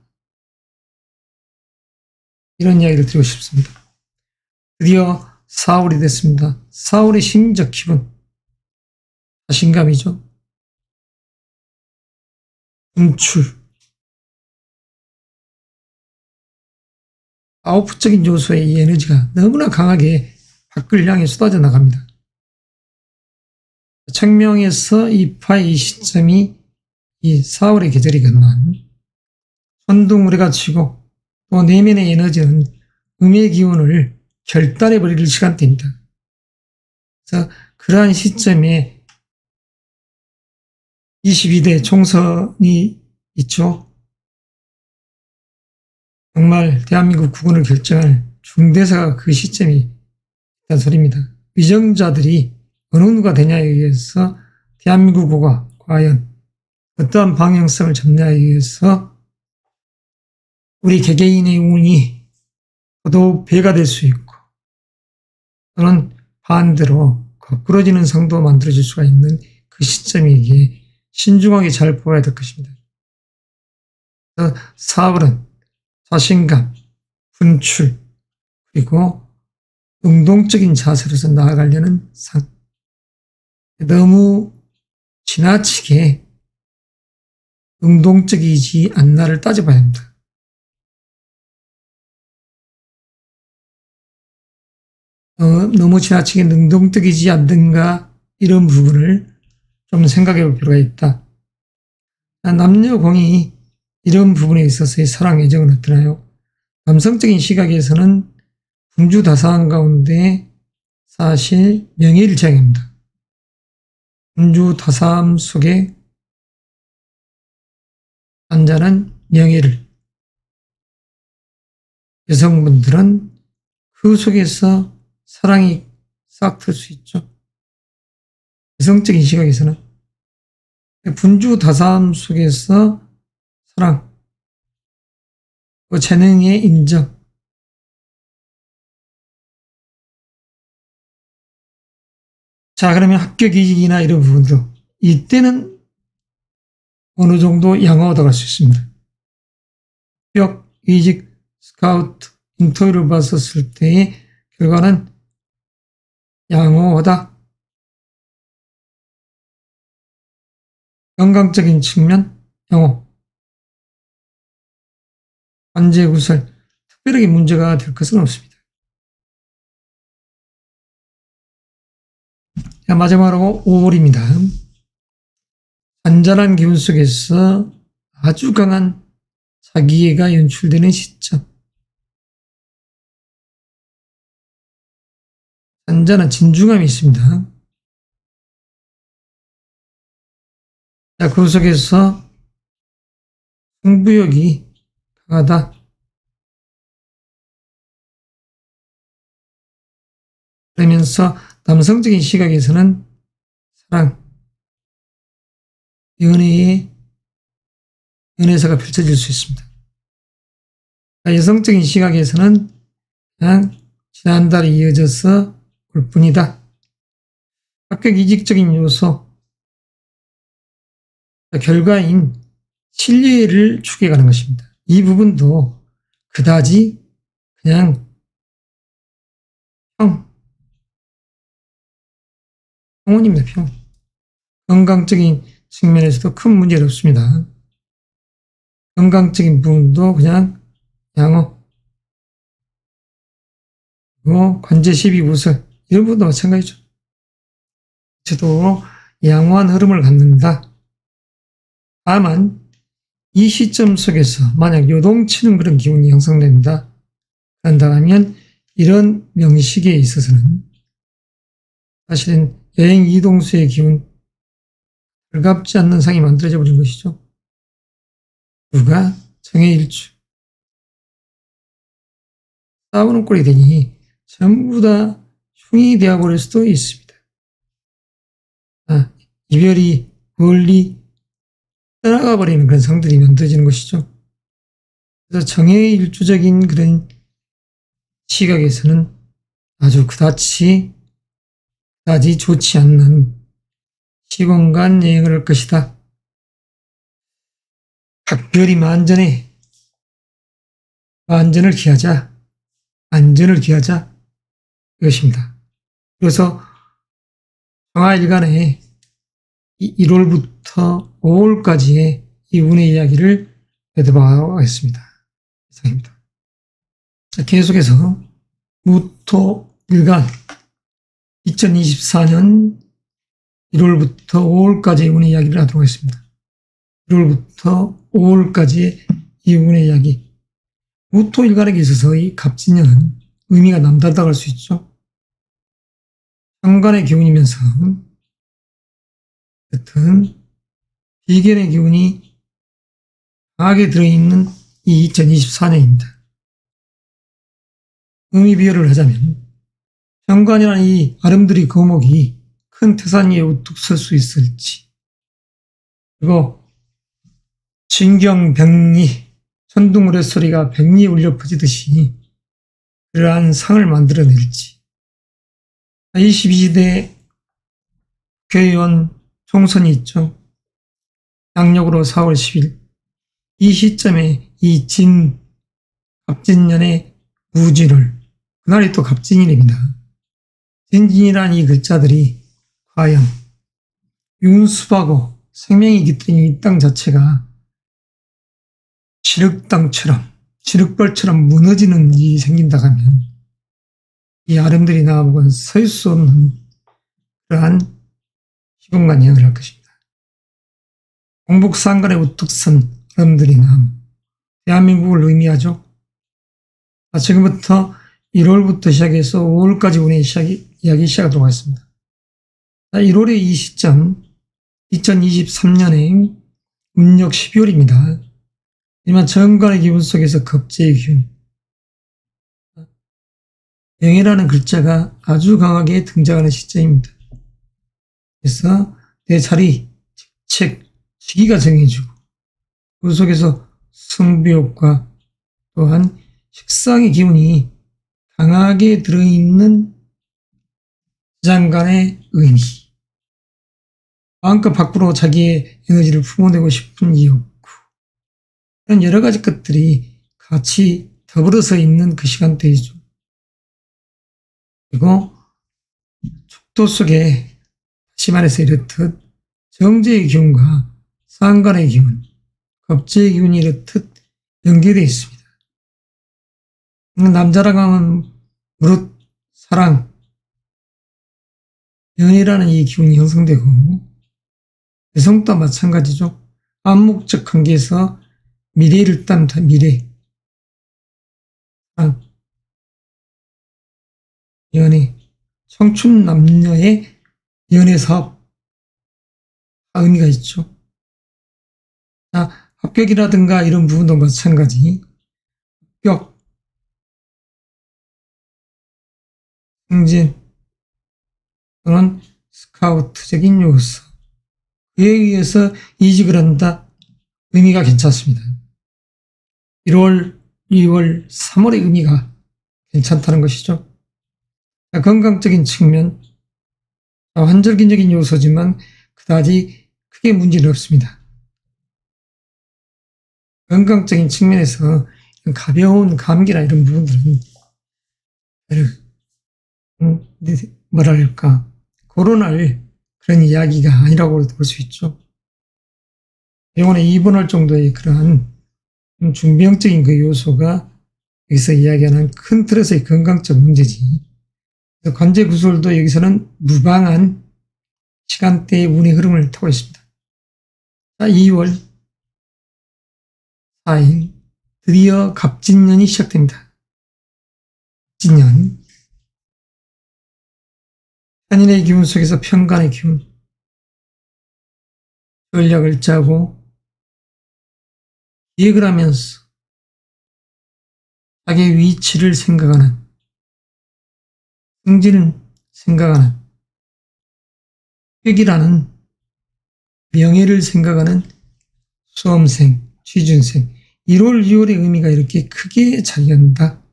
이런 이야기를 드리고 싶습니다. 드디어 4월이 됐습니다. 4월의 심리적 기분, 자신감이죠. 분출, 아웃풋적인 요소의 이 에너지가 너무나 강하게 밖을 향해 쏟아져 나갑니다. 청명에서 이파의 이 시점이 이 4월의 계절이 건너한 천둥우레가 치고 또 내면의 에너지는 음의 기운을 결단해버릴 시간대입니다. 그래서 그러한 시점에 22대 총선이 있죠. 정말 대한민국 국운을 결정할 중대사가 그 시점이 있다는 소리입니다. 위정자들이 어느 누가 되냐에 의해서 대한민국 국가 과연 어떠한 방향성을 잡냐에 의해서 우리 개개인의 운이 더더욱 배가 될 수 있고 또는 반대로 거꾸러지는 상도 만들어질 수가 있는 그 시점이기에 신중하게 잘 보아야 될 것입니다. 사월은 자신감, 분출, 그리고 능동적인 자세로서 나아가려는 상. 너무 지나치게 능동적이지 않나를 따져봐야 합니다. 너무 지나치게 능동적이지 않는가 이런 부분을 좀 생각해 볼 필요가 있다. 남녀 공이 이런 부분에 있어서의 사랑 애정은 어떠나요? 남성적인 시각에서는 분주다사한 가운데 사실 명예일장입니다. 분주다사함 속에 남자는 명예를, 여성분들은 그 속에서 사랑이 싹 틀 수 있죠. 여성적인 시각에서는 분주다사함 속에서 사랑, 그 재능의 인정, 자 그러면 합격 이직이나 이런 부분도 이때는 어느 정도 양호하다고 할 수 있습니다. 합격, 이직, 스카우트, 인터뷰를 봤었을 때의 결과는 양호하다. 건강적인 측면, 양호. 관제구설, 특별하게 문제가 될 것은 없습니다. 자, 마지막으로 5월입니다. 잔잔한 기운 속에서 아주 강한 자기애가 연출되는 시점. 잔잔한 진중함이 있습니다. 자, 그 속에서 승부욕이 강하다. 그러면서 남성적인 시각에서는 사랑, 연애사가 펼쳐질 수 있습니다. 여성적인 시각에서는 그냥 지난달에 이어져서 올 뿐이다. 합격 이직적인 요소, 결과인 신뢰를 추구해가는 것입니다. 이 부분도 그다지 그냥 평온입니다. 평온. 건강적인 측면에서도 큰 문제는 없습니다. 건강적인 부분도 그냥 양호. 그리고 관제 시비 우설 이런 부분도 마찬가지죠. 저도 양호한 흐름을 갖는다. 다만 이 시점 속에서 만약 요동치는 그런 기운이 형성된다. 그런다면 이런 명식에 있어서는 사실은 여행 이동수의 기운, 불갑지 않는 상이 만들어져 버린 것이죠. 누가 정해일주. 싸우는 꼴이 되니 전부 다 흉이 되어버릴 수도 있습니다. 이별이 멀리 떠나가 버리는 그런 상들이 만들어지는 것이죠. 그래서 정해일주적인 그런 시각에서는 아주 그다지 좋지 않는 시공간 여행을 할 것이다. 각별히 만전에 안전을 기하자. 안전을 기하자. 이것입니다. 그래서 정화일간에 1월부터 5월까지의 이 운의 이야기를 해드려보겠습니다. 이상입니다. 계속해서 무토일간 2024년 1월부터 5월까지의 운의 이야기를 하도록 하겠습니다. 1월부터 5월까지의 이 운의 이야기. 무토일간에게 있어서 이 갑진년은 의미가 남다르다고 할 수 있죠. 현관의 기운이면서 어쨌든 비견의 기운이 강하게 들어있는 이 2024년입니다. 의미 비교를 하자면 현관이라는 이 아름드리 거목이 큰 태산 위에 우뚝 설 수 있을지, 그리고 진경병리 천둥 우레소리가 백리에 울려 퍼지듯이 그러한 상을 만들어낼지. 22대 국회의원 총선이 있죠. 양력으로 4월 10일. 이 시점에 이 갑진년의 무진을, 그날이 또 갑진일입니다. 진진이란 이 글자들이 과연 윤수하고 생명이 깃든 이 땅 자체가 지륵벌처럼 무너지는 일이 생긴다 하면 이 아름들이 나아보곤 설 수 없는 그러한 시공간여행을 할 것입니다. 공복산간에 우뚝 선 아름들이 남 대한민국을 의미하죠. 지금부터 1월부터 시작해서 5월까지 운의 이야기 시작하도록 하겠습니다. 1월의 이 시점 2023년의 음력 12월입니다. 하지만 정관의 기운 속에서 겁재의 기운, 영이라는 글자가 아주 강하게 등장하는 시점입니다. 그래서 내 자리, 직책, 시기가 정해지고 그 속에서 승부욕과 또한 식상의 기운이 강하게 들어있는 장간의 의미, 마음껏 밖으로 자기의 에너지를 품어내고 싶은 이 욕구, 이런 여러 가지 것들이 같이 더불어서 있는 그 시간대이죠. 그리고 촉도 속에 다시 말해서 이렇듯 정제의 기운과 상간의 기운, 겁재의 기운이 이렇듯 연계되어 있습니다. 남자라고 하면 무릇 사랑, 연이라는 이 기운이 형성되고 여성도 마찬가지죠. 암묵적 관계에서 미래를 따릅니다. 미래, 사랑, 연애, 청춘 남녀의 연애 사업 의미가 있죠. 합격이라든가 이런 부분도 마찬가지. 합격, 승진 또는 스카우트적인 요소, 그에 의해서 이직을 한다. 의미가 괜찮습니다. 1월, 2월, 3월의 의미가 괜찮다는 것이죠. 건강적인 측면, 환절기적인 요소지만 그다지 크게 문제는 없습니다. 건강적인 측면에서 가벼운 감기나 이런 부분들은 뭐랄까 코로나를 그런 이야기가 아니라고 볼 수 있죠. 병원에 입원할 정도의 그러한 중병적인 그 요소가 여기서 이야기하는 큰 틀에서의 건강적 문제지. 그래서 관제 구설도 여기서는 무방한 시간대의 운의 흐름을 타고 있습니다. 자, 2월 4일 드디어 갑진년이 시작됩니다. 갑진년, 한인의 기운 속에서 편간의 기운, 전략을 짜고 기획을 하면서 자기의 위치를 생각하는, 승진을 생각하는, 획이라는 명예를 생각하는 수험생, 취준생, 1월, 2월의 의미가 이렇게 크게 작용한다.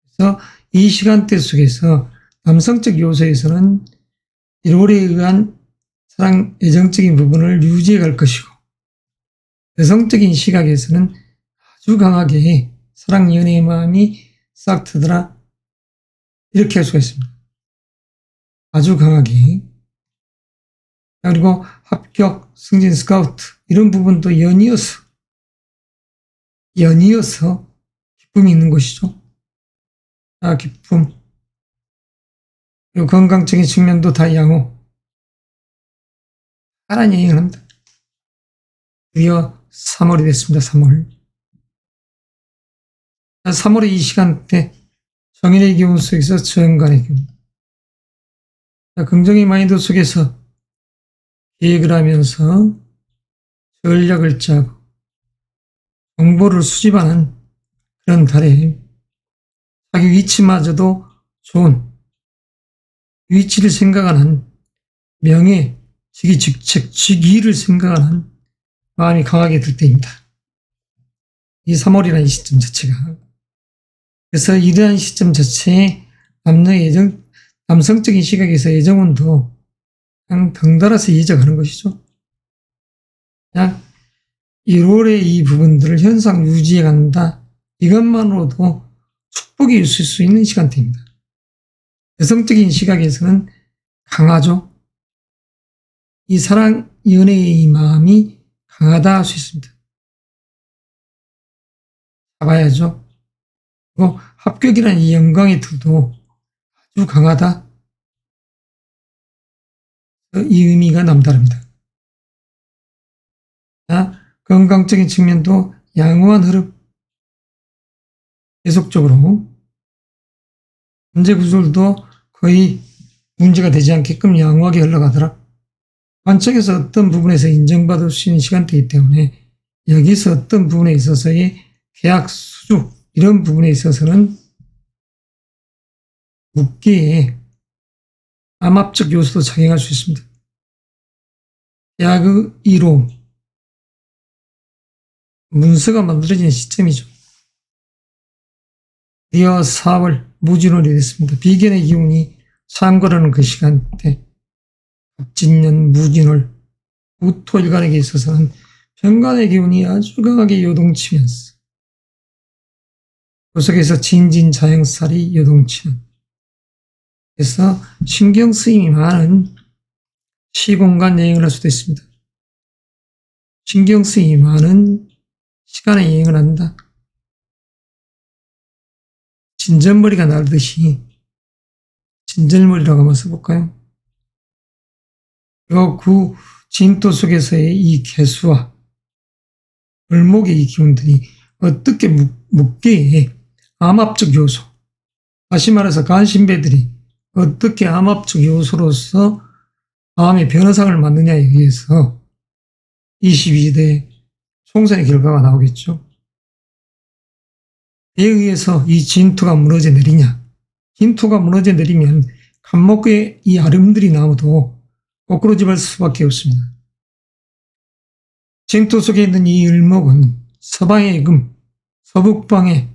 그래서 이 시간대 속에서 남성적 요소에서는 1월에 의한 사랑, 애정적인 부분을 유지해 갈 것이고, 여성적인 시각에서는 아주 강하게 사랑, 연애의 마음이 싹 트더라, 이렇게 할 수가 있습니다. 아주 강하게. 그리고 합격, 승진, 스카우트 이런 부분도 연이어서 기쁨이 있는 것이죠. 기쁨. 그리고 건강적인 측면도 다 양호. 파란 여행을 합니다. 드디어 3월이 됐습니다. 3월. 3월의 이 시간대 정인의 기운 속에서 정관의 기운. 긍정의 마인드 속에서 계획을 하면서 전략을 짜고 정보를 수집하는 그런 달에 자기 위치마저도 좋은 위치를 생각하는 명예, 직위, 직책, 직위를 생각하는 마음이 강하게 들 때입니다. 이 3월이라는 시점 자체가. 그래서 이러한 시점 자체에 남성적인 시각에서 애정운도 그냥 덩달아서 이어져가는 것이죠. 그냥 1월에 이 부분들을 현상 유지해 간다. 이것만으로도 축복이 있을 수 있는 시간대입니다. 여성적인 시각에서는 강하죠. 이 사랑, 연애의 마음이 강하다 할 수 있습니다. 잡아야죠. 그리고 합격이라는 이 영광의 틀도 아주 강하다. 이 의미가 남다릅니다. 자, 건강적인 측면도 양호한 흐름. 계속적으로 문제 구조도 거의 문제가 되지 않게끔 양호하게 흘러가더라. 관청에서 어떤 부분에서 인정받을 수 있는 시간대이기 때문에 여기서 어떤 부분에 있어서의 계약 수주 이런 부분에 있어서는 묻기에 암압적 요소도 작용할 수 있습니다. 계약의 이로움, 문서가 만들어지는 시점이죠. 드디어 4월 무진월이 됐습니다. 비견의 기운이 상거라는 그 시간대, 갑진년 무진월, 무토일간에게 있어서는 편간의 기운이 아주 강하게 요동치면서 그 속에서 진진자영살이 요동치는, 그래서 신경 쓰임이 많은 시공간 여행을 할 수도 있습니다. 신경 쓰임이 많은 시간에 여행을 한다. 진전머리가 날듯이 진절머리라고 한번 써볼까요? 그 진토 속에서의 이 개수와 을목의 이 기운들이 어떻게 묻게 암압적 요소, 다시 말해서 간신배들이 어떻게 암압적 요소로서 마음의 변화상을 만드냐에 의해서 22대 총선의 결과가 나오겠죠. 이에 의해서 이 진토가 무너져 내리냐. 진토가 무너져 내리면 간목의 이 아름들이 나오도 거꾸로 집을 수밖에 없습니다. 진토 속에 있는 이 을목은 서방의 금, 서북방의,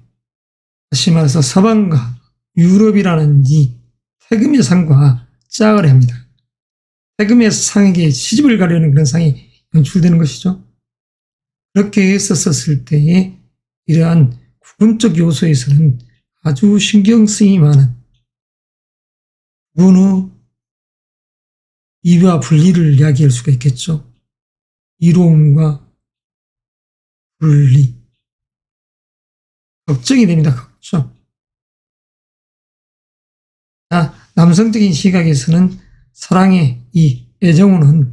다시 말해서 서방과 유럽이라는 이 태금의 상과 짝을 합니다. 태금의 상에게 시집을 가려는 그런 상이 연출되는 것이죠. 그렇게 했었을 때에 이러한 구분적 요소에서는 아주 신경 쓰임이 많은 구분의 이와 분리를 이야기할 수가 있겠죠. 이로움과 분리. 걱정이 됩니다. 걱정. 남성적인 시각에서는 사랑의 이 애정은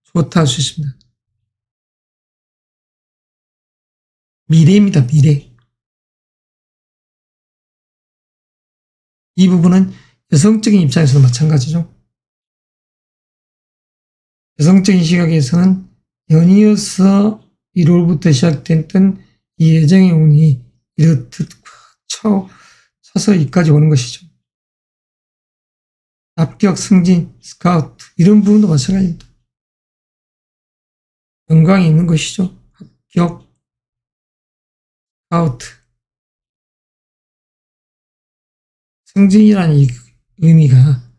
좋다 할 수 있습니다. 미래입니다. 미래. 이 부분은 여성적인 입장에서도 마찬가지죠. 여성적인 시각에서는 연이어서 1월부터 시작됐던 이 애정의 운이 이렇듯 차서 이까지 오는 것이죠. 합격, 승진, 스카우트 이런 부분도 마찬가지입니다. 영광이 있는 것이죠. 합격, 스카우트, 승진이라는 이 의미가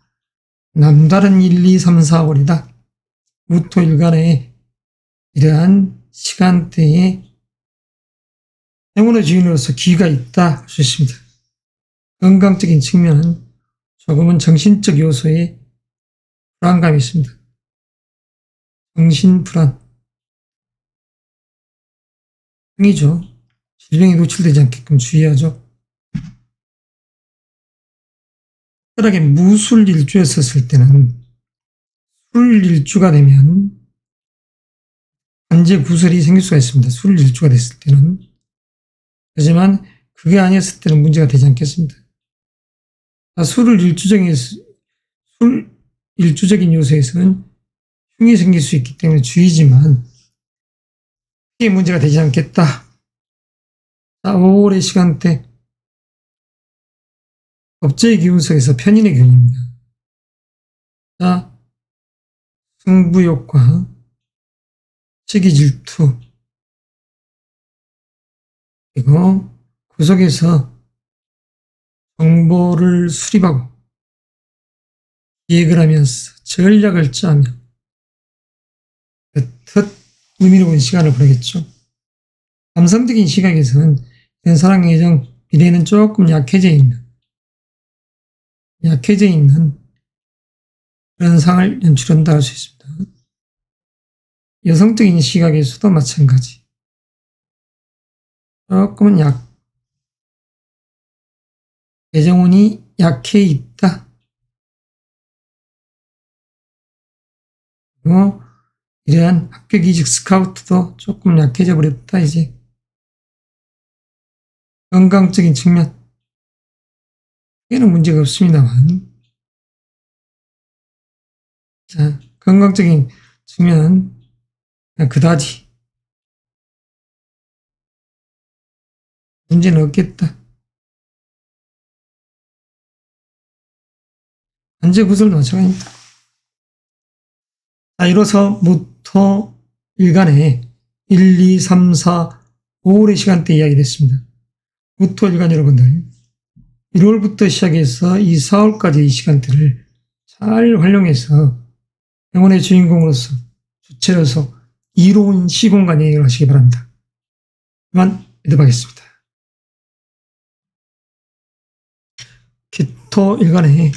남다른 1, 2, 3, 4월이다. 무토일간의 이러한 시간대에 행운의 주인으로서 기회가 있다 할 수 있습니다. 건강적인 측면은 조금은 정신적 요소에 불안감이 있습니다. 정신불안. 병이죠. 질병에 노출되지 않게끔 주의하죠. 특별하게 무술일주였었을 때는 술일주가 되면 관제 구설이 생길 수가 있습니다. 술일주가 됐을 때는. 하지만 그게 아니었을 때는 문제가 되지 않겠습니다. 술 일주적인 요소에서는 흉이 생길 수 있기 때문에 주의지만 크게 문제가 되지 않겠다. 5월의 시간대 업체의 기운 속에서 편인의 기운입니다. 승부욕과 시기질투, 그리고 그 속에서 정보를 수립하고 기획을 하면서 전략을 짜며 듯 의미를 본 시간을 보내겠죠. 감성적인 시각에서는 이런 사랑, 애정, 미래는 조금 약해져 있는 그런 상을 연출한다 할 수 있습니다. 여성적인 시각에서도 마찬가지. 조금은 애정운이 약해 있다. 그리고 이러한 합격 이직 스카우트도 조금 약해져 버렸다. 이제 건강적인 측면, 에는 문제가 없습니다만, 자, 건강적인 측면 그냥 그다지 문제는 없겠다. 관제 구설도 마찬가지입니다. 자, 이로써 모터 일간에 1, 2, 3, 4, 5월의 시간대 이야기 됐습니다. 모터 일간 여러분들 1월부터 시작해서 이 4월까지 이 시간대를 잘 활용해서 영혼의 주인공으로서 주체로서 이로운 시공간 여행을 하시기 바랍니다. 그만 믿어보겠습니다. 기토 일간에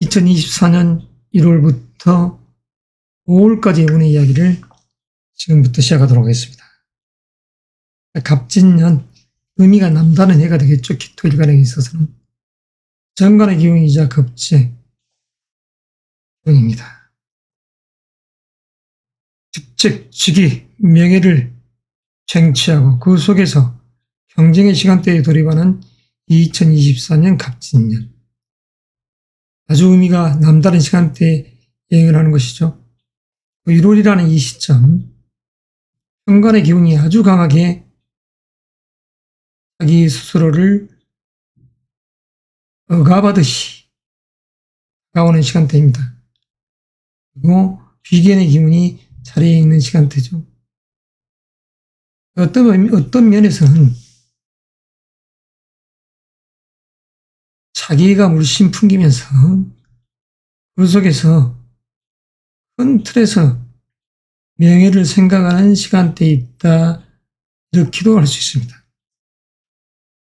2024년 1월부터 5월까지의 운의 이야기를 지금부터 시작하도록 하겠습니다. 갑진년, 의미가 남다른 해가 되겠죠. 기토 일간에 있어서는. 정관의 기운이자 급제 기운입니다. 직책, 직위, 명예를 쟁취하고 그 속에서 경쟁의 시간대에 돌입하는 2024년 갑진년. 아주 의미가 남다른 시간대에 여행을 하는 것이죠. 1월이라는 이 시점, 현관의 기운이 아주 강하게 자기 스스로를 억압하듯이 다가오는 시간대입니다. 그리고 비견의 기운이 자리에 있는 시간대죠. 어떤 면에서는 자기가 물씬 풍기면서 그 속에서 큰 틀에서 명예를 생각하는 시간대에 있다, 이렇게도 할 수 있습니다.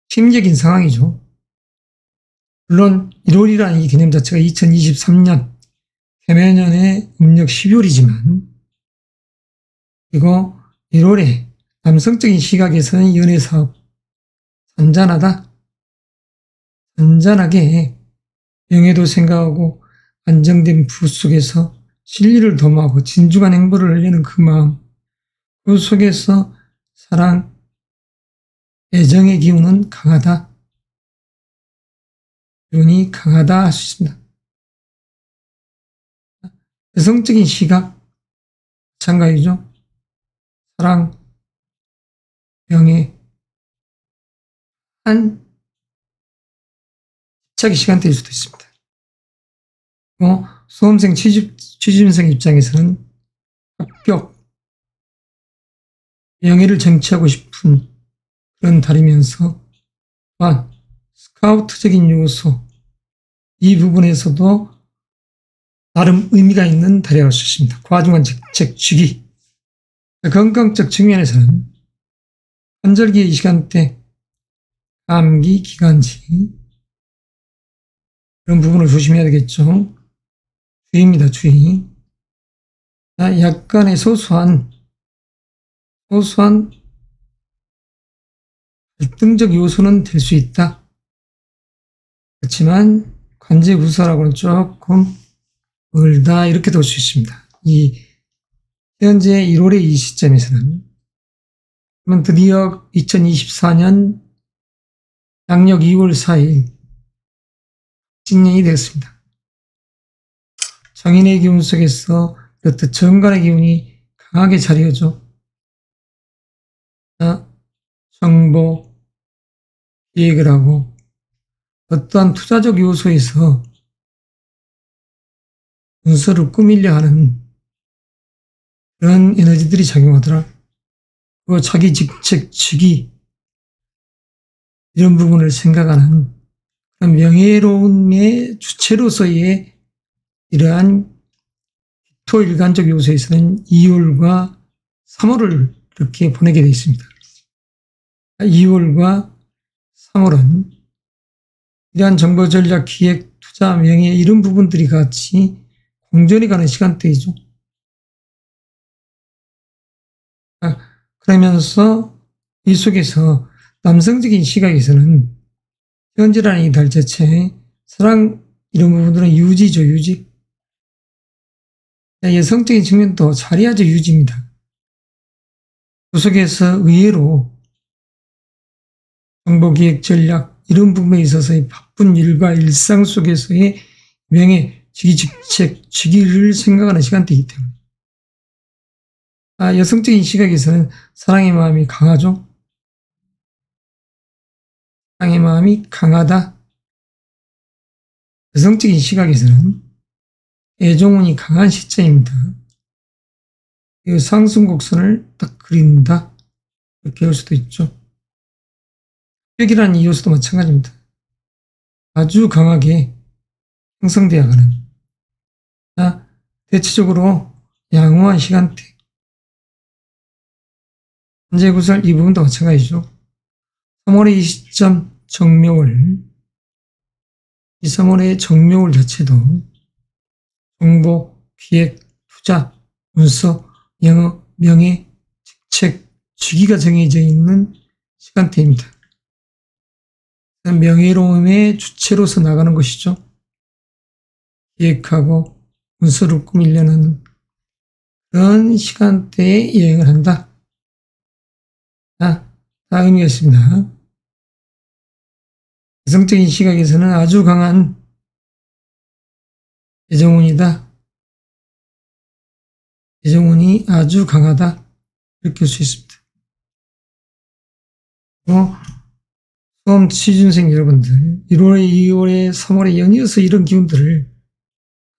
심리적인 상황이죠. 물론 1월이라는 이 개념 자체가 2023년 개면년의 음력 12월이지만, 그리고 1월에 남성적인 시각에서는 연애사업, 잔잔하게 명예도 생각하고 안정된 부 속에서 진리를 도모하고 진중한 행보를 하려는 그 마음, 그 속에서 사랑, 애정의 기운은 강하다. 기운이 강하다 할 수 있습니다. 여성적인 시각, 마찬가지죠. 사랑, 명예, 한 자기 시간대일 수도 있습니다. 수험생, 취준생 입장에서는 합격, 명예를 쟁취하고 싶은 그런 달이면서 또한 스카우트적인 요소, 이 부분에서도 나름 의미가 있는 달이라고 할 수 있습니다. 과중한 직책, 주기. 건강적 측면에서는 환절기의 이 시간대, 감기, 기관지, 그런 부분을 조심해야 되겠죠. 주의입니다, 주의. 약간의 소소한 갈등적 요소는 될 수 있다. 그렇지만 관제 구설하고는 조금 멀다, 이렇게 볼 수 있습니다. 이 현재 1월의 이 시점에서는 그러면 드디어 2024년 양력 2월 4일 진년이 되었습니다. 정인의 기운 속에서 이렇듯 정관의 기운이 강하게 자리하죠. 정보, 기획을 하고 어떠한 투자적 요소에서 문서를 꾸미려 하는 그런 에너지들이 작용하더라. 그리고 자기 직책, 직위, 이런 부분을 생각하는 그런 명예로움의 주체로서의 이러한 토일관적 요소에서는 2월과 3월을 이렇게 보내게 되어 있습니다. 2월과 3월은 이러한 정보 전략, 기획, 투자, 명예 이런 부분들이 같이 공존이 가는 시간대이죠. 그러면서 이 속에서 남성적인 시각에서는 현재라는 이 달 자체, 사랑 이런 부분들은 유지죠, 유지. 여성적인 측면도 자리하죠, 유지입니다. 그 속에서 의외로 정보기획 전략 이런 부분에 있어서의 바쁜 일과 일상 속에서의 명예, 직위직책, 직위를 생각하는 시간대이기 때문에 여성적인 시각에서는 사랑의 마음이 강하죠. 사랑의 마음이 강하다. 여성적인 시각에서는 애정운이 강한 시점입니다. 이 상승곡선을 딱 그린다. 이렇게 할 수도 있죠. 흑백이라는 이 요소도 마찬가지입니다. 아주 강하게 형성되어 가는. 대체적으로 양호한 시간대. 현재 구설 이 부분도 마찬가지죠. 3월의 이 시점 정묘월, 이 3월의 정묘월 자체도 정보, 기획, 투자, 문서, 영어, 명예, 직책, 주기가 정해져 있는 시간대입니다. 명예로움의 주체로서 나가는 것이죠. 기획하고 문서를 꾸미려는 그런 시간대에 여행을 한다. 다 의미가 있습니다. 여성적인 시각에서는 아주 강한 애정운이다. 애정운이 아주 강하다. 이렇게 할 수 있습니다. 수험 취준생 여러분들 1월에 2월에 3월에 연이어서 이런 기운들을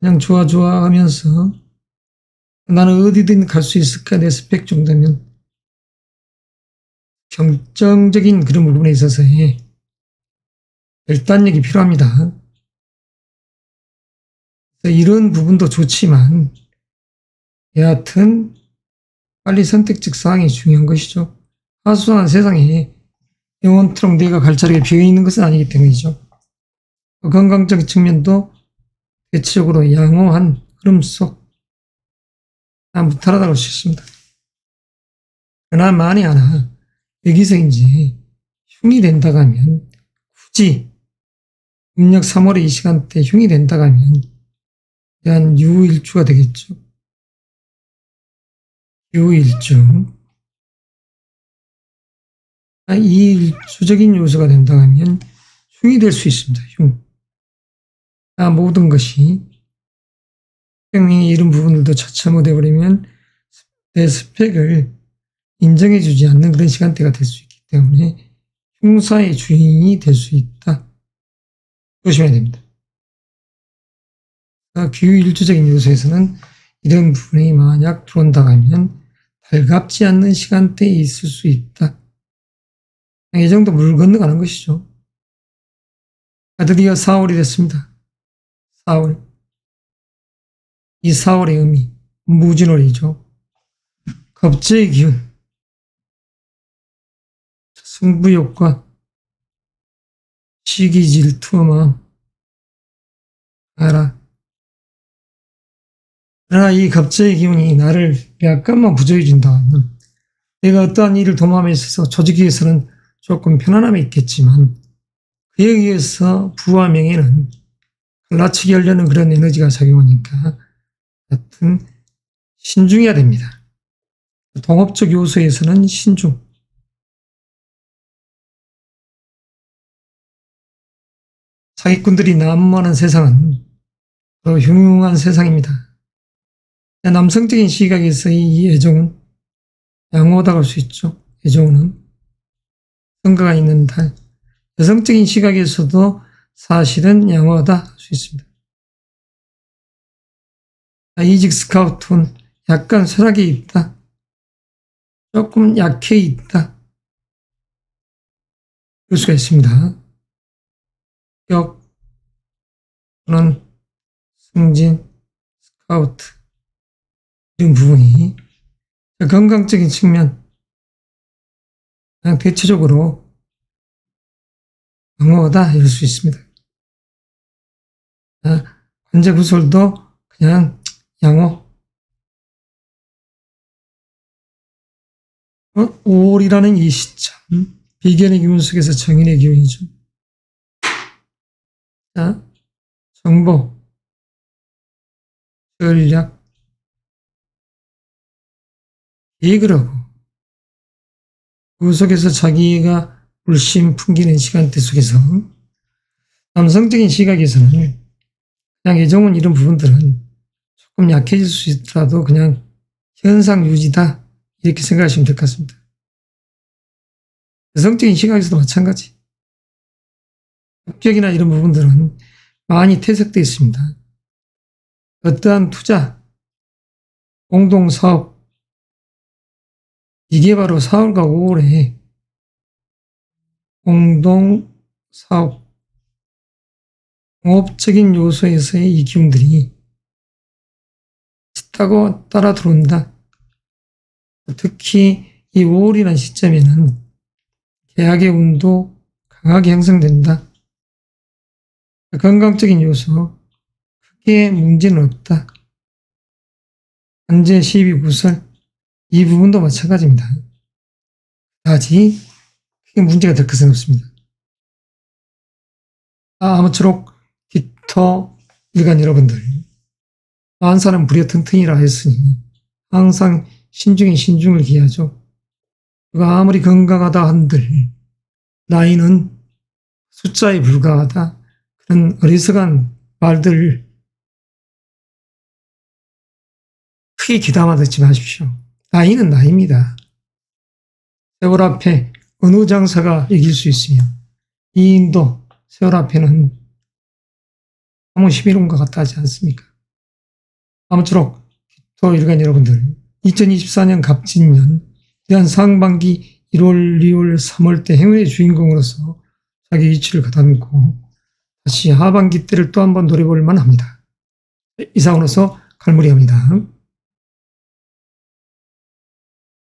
그냥 좋아 하면서 나는 어디든 갈 수 있을까 내 스펙 정도면 결정적인 그런 부분에 있어서의 결단력이 필요합니다. 이런 부분도 좋지만 여하튼 빨리 선택적 사항이 중요한 것이죠. 하수한 세상에 영원토록 내가 갈 자리가 비어있는 것은 아니기 때문이죠. 건강적인 측면도 대체적으로 양호한 흐름 속 무탈하다고 할 수 있습니다. 그러나 만에 하나 여기서 이제 흉이 된다고 하면 굳이 음력 3월의 이 시간대 흉이 된다고 하면 한 유일주가 되겠죠. 유일주. 이 일주적인 요소가 된다고 하면 흉이 될 수 있습니다. 흉. 모든 것이 생명이 이런 부분들도 차차 못해버리면 내 스펙을 인정해주지 않는 그런 시간대가 될 수 있기 때문에 흉사의 주인이 될 수 있다. 조심해야 됩니다. 기후일주적인 요소에서는 이런 부분이 만약 들어온다고 하면 달갑지 않는 시간대에 있을 수 있다. 이 정도 물 건너가는 것이죠. 드디어 4월이 됐습니다. 4월. 이 4월의 의미, 무진월이죠. 겁제의 기운, 승부욕과 시기 질투의 마음, 알아. 그러나 이 겁제의 기운이 나를 약간만 부조해 준다면 내가 어떠한 일을 도모함에 있어서 조직위에서는 조금 편안함이 있겠지만 그에 의해서 부와 명예는 갈라치기 하려는 그런 에너지가 작용하니까 하여튼 신중해야 됩니다. 동업적 요소에서는 신중. 사기꾼들이 난무하는 세상은 흉흉한 세상입니다. 남성적인 시각에서의 이 애정은 양호하다고 할 수 있죠. 애정은 성과가 있는 달. 여성적인 시각에서도 사실은 양호하다 할 수 있습니다. 이직 스카우트는 약간 쇠락이 있다. 조금 약해 있다. 볼 수가 있습니다. 격 또는 승진, 스카우트 이런 부분이 건강적인 측면 그냥 대체적으로 방어다 이럴 수 있습니다. 관제 구설도 그냥 양호. 5월이라는 이 시점, 비견의 기운 속에서 정인의 기운이죠. 자, 정보, 전략, 계획을 하고 그 속에서 자기가 물씬 풍기는 시간대 속에서 남성적인 시각에서는 그냥 애정은 이런 부분들은 조금 약해질 수 있더라도 그냥 현상 유지다 이렇게 생각하시면 될 것 같습니다. 여성적인 시각에서도 마찬가지. 합격이나 이런 부분들은 많이 퇴색되어 있습니다. 어떠한 투자, 공동사업, 이게 바로 4월과 5월에 공동사업, 공업적인 요소에서의 이 기운들이 짙다고 따라 들어온다. 특히 이 5월이라는 시점에는 계약의 운도 강하게 형성된다. 건강적인 요소, 크게 문제는 없다. 관제, 시비, 구설, 이 부분도 마찬가지입니다. 아직 크게 문제가 될 것은 없습니다. 아무쪼록 깃터 일간 여러분들, 만사는 불여 튼튼이라 했으니 항상 신중에 신중을 기하죠. 그가 아무리 건강하다 한들 나이는 숫자에 불과하다. 그런 어리석은 말들 크게 귀담아 듣지 마십시오. 나이는 나이입니다. 세월 앞에 어느 장사가 이길 수 있으며 이 인도 세월 앞에는 아무 11원과 같다 하지 않습니까? 아무쪼록 또 일간 여러분들 2024년 갑진년 이러한 상반기 1월, 2월, 3월 때 행운의 주인공으로서 자기 위치를 가다듬고 다시 하반기 때를 또 한번 노려볼 만합니다. 이상으로서 갈무리합니다.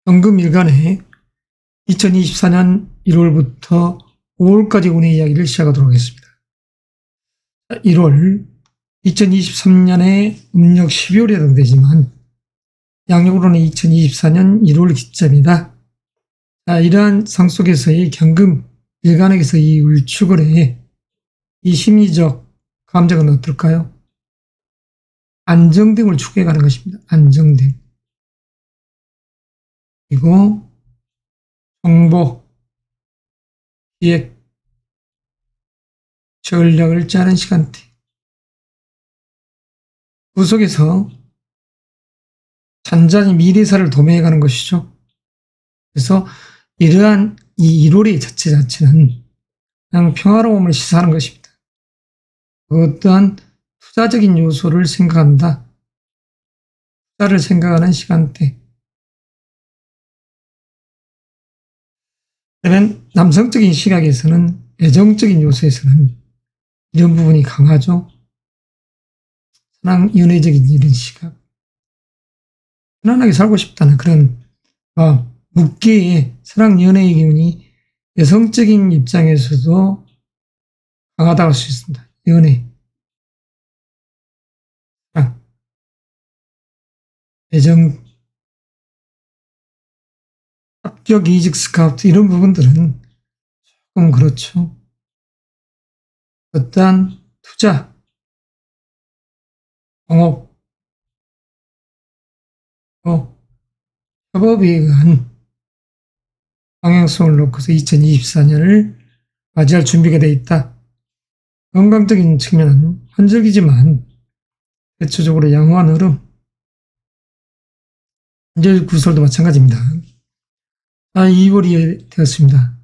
연금일간에 2024년 1월부터 5월까지 운의 이야기를 시작하도록 하겠습니다. 1월, 2023년에 음력 12월에 해당되지만 양력으로는 2024년 1월 기점이다. 이러한 상 속에서의 경금 일간에서 이 울축을해 이 심리적 감정은 어떨까요? 안정됨을 추구해가는 것입니다. 안정됨. 그리고 정보, 기획, 전략을 짜는 시간대. 그 속에서 잔잔히 미래사를 도매해가는 것이죠. 그래서 이러한 이 1월의 자체는 그냥 평화로움을 시사하는 것입니다. 어떠한 투자적인 요소를 생각한다. 투자를 생각하는 시간대. 그러면 남성적인 시각에서는 애정적인 요소에서는 이런 부분이 강하죠. 사랑, 연애적인 이런 시각. 편안하게 살고 싶다는 그런 묵계의 사랑, 연애의 기운이 여성적인 입장에서도 강하다고 할 수 있습니다. 연애, 사랑, 애정, 합격, 이직, 스카우트 이런 부분들은 조금 그렇죠. 어떠한 투자, 공업, 협업에 의한 방향성을 놓고서 2024년을 맞이할 준비가 되어 있다. 건강적인 측면은 환절기지만 대체적으로 양호한 흐름, 관절 구설도 마찬가지입니다. 2월이 되었습니다.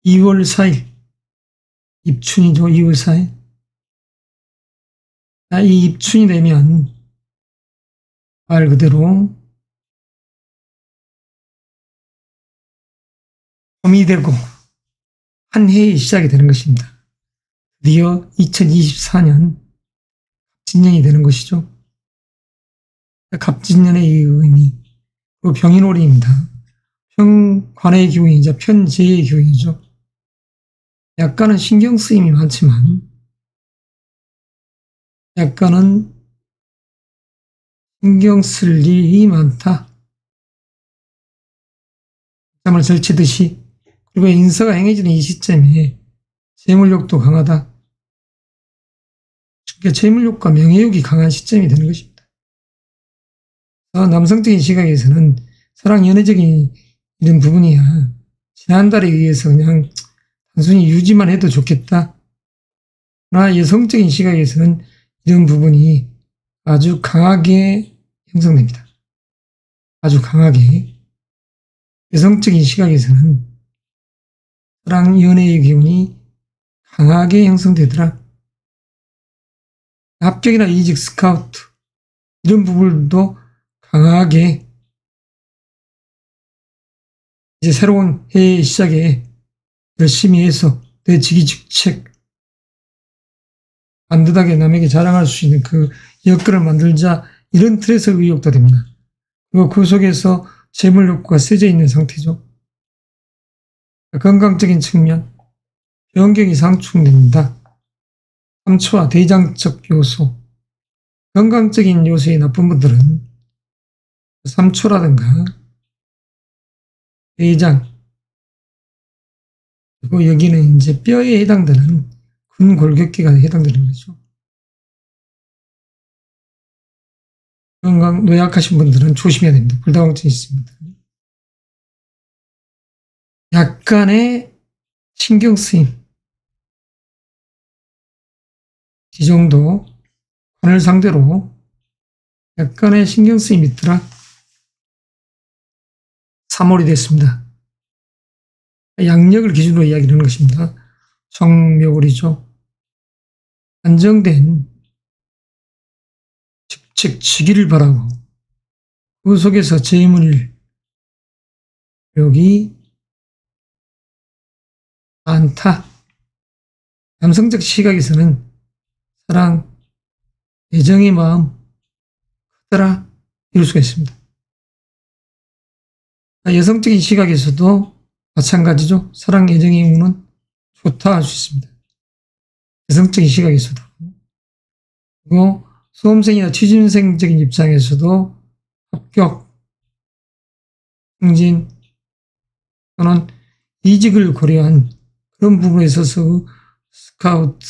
2월 4일 입춘이죠. 2월 4일. 이 입춘이 되면 말 그대로 봄이 되고 한 해의 시작이 되는 것입니다. 드디어 2024년 갑진년이 되는 것이죠. 갑진년의 의미, 그리고 병인월입니다. 편관의 기운이자 편재의 기운이죠. 약간은 신경 쓰임이 많지만 약간은 신경 쓸 일이 많다. 잠을 설치듯이. 그리고 인사가 행해지는 이 시점에 재물욕도 강하다. 그러니까 재물욕과 명예욕이 강한 시점이 되는 것입니다. 남성적인 시각에서는 사랑 연애적인 이런 부분이야 지난달에 의해서 그냥 단순히 유지만 해도 좋겠다. 그러나 여성적인 시각에서는 이런 부분이 아주 강하게 형성됩니다. 아주 강하게. 여성적인 시각에서는 사랑 연애의 기운이 강하게 형성되더라. 합격이나 이직, 스카우트 이런 부분도 강하게 이제 새로운 해의 시작에 열심히 해서 내 직위직책 반듯하게 남에게 자랑할 수 있는 그 여건을 만들자, 이런 틀에서 의욕도 됩니다. 그리고 그 속에서 재물욕구가 세져 있는 상태죠. 건강적인 측면, 변경이 상충됩니다. 3초와 대장적 요소, 건강적인 요소의 나쁜 분들은 3초라든가 대장, 그리고 여기는 이제 뼈에 해당되는 근골격계가 해당되는 거죠. 건강 노약하신 분들은 조심해야 됩니다. 불다방증이 있습니다. 약간의 신경 쓰임, 이 정도 관을 상대로 약간의 신경 쓰임이 있더라. 3월이 됐습니다. 양력을 기준으로 이야기를 하는 것입니다. 정묘월이죠. 안정된 직책치기를 바라고 그 속에서 재물욕이 많다. 남성적 시각에서는 사랑, 애정의 마음 크더라 이럴 수가 있습니다. 여성적인 시각에서도 마찬가지죠. 사랑, 애정의 의무는 좋다 할 수 있습니다. 여성적인 시각에서도. 그리고 수험생이나 취준생적인 입장에서도 합격, 승진 또는 이직을 고려한 그런 부분에 있어서 스카우트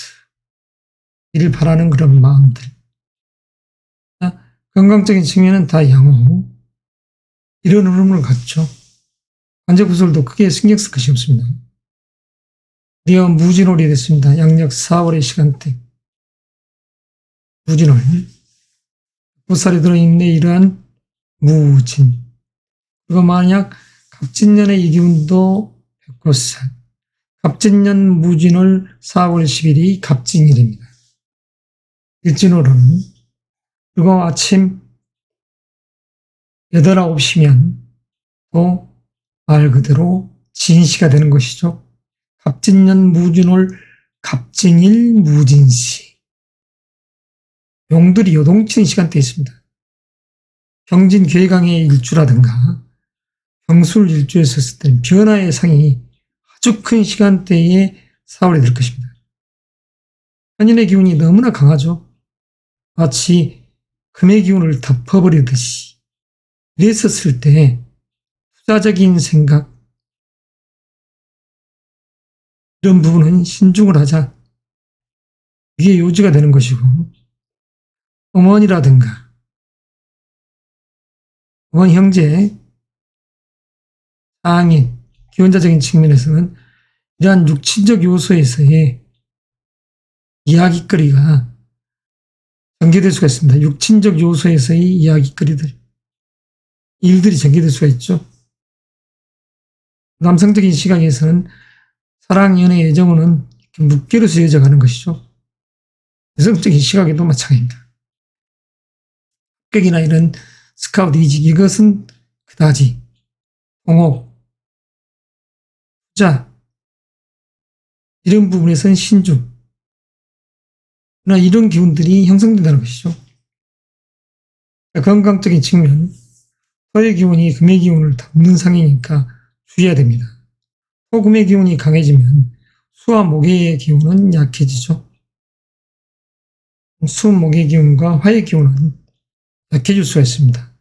일을 바라는 그런 마음들. 건강적인 측면은 다 양호. 이런 흐름을 갖죠. 관제 구설도 크게 신경 쓸 것이 없습니다. 드디어 무진월이 됐습니다. 양력 4월의 시간대. 무진월. 보살이 들어있는 이러한 무진. 그리고 만약 갑진년의 이 기운도 백호살. 갑진년 무진월 4월 10일이 갑진일입니다. 일진월은 그리고 아침 8, 9시면 또 말 그대로 진시가 되는 것이죠. 갑진년 무진월 갑진일 무진시. 용들이 요동치는 시간대에 있습니다. 병진 괴강의 일주라든가 병술 일주에 섰을 때는 변화의 상이 아주 큰 시간대에 4월이 될 것입니다. 편인의 기운이 너무나 강하죠. 마치 금의 기운을 덮어버리듯이. 이랬었을 때 투자적인 생각, 이런 부분은 신중을 하자. 이게 요지가 되는 것이고, 어머니라든가 어머니 형제, 상인, 기원자적인 측면에서는 이러한 육친적 요소에서의 이야기거리가 전개될 수가 있습니다. 육친적 요소에서의 이야기거리들, 일들이 전개될 수가 있죠. 남성적인 시각에서는 사랑, 연애, 애정은 묵계로 쓰여져 가는 것이죠. 여성적인 시각에도 마찬가지입니다. 합격이나 이런 스카우트 이직, 이것은 그다지 공업, 투자, 이런 부분에서는 신중. 그러나 이런 기운들이 형성된다는 것이죠. 건강적인 측면, 토의 기운이 금의 기운을 담는 상이니까 주의해야 됩니다. 토, 금의 기운이 강해지면 수와 목의 기운은 약해지죠. 수, 목의 기운과 화의 기운은 약해질 수가 있습니다.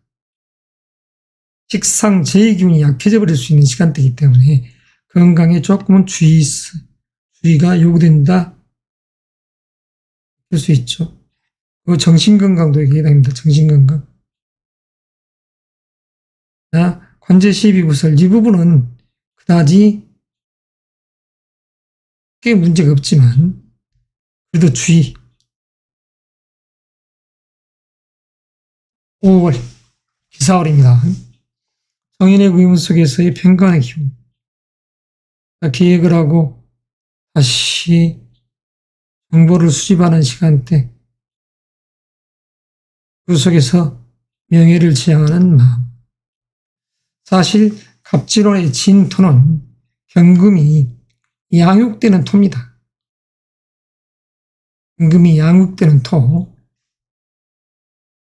식상, 재의 기운이 약해져 버릴 수 있는 시간대이기 때문에 건강에 조금은 주의가 요구된다 할 수 있죠. 그 정신건강도 해당됩니다. 정신건강. 관제 12구설 이 부분은 그다지 크게 문제가 없지만 그래도 주의. 5월 기사월입니다. 정인의 구임 속에서의 평간의 기운. 계획을 하고 다시 정보를 수집하는 시간대. 그 속에서 명예를 지향하는 마음. 사실 갑질원의 진토는 경금이 양육되는 토입니다. 경금이 양육되는 토.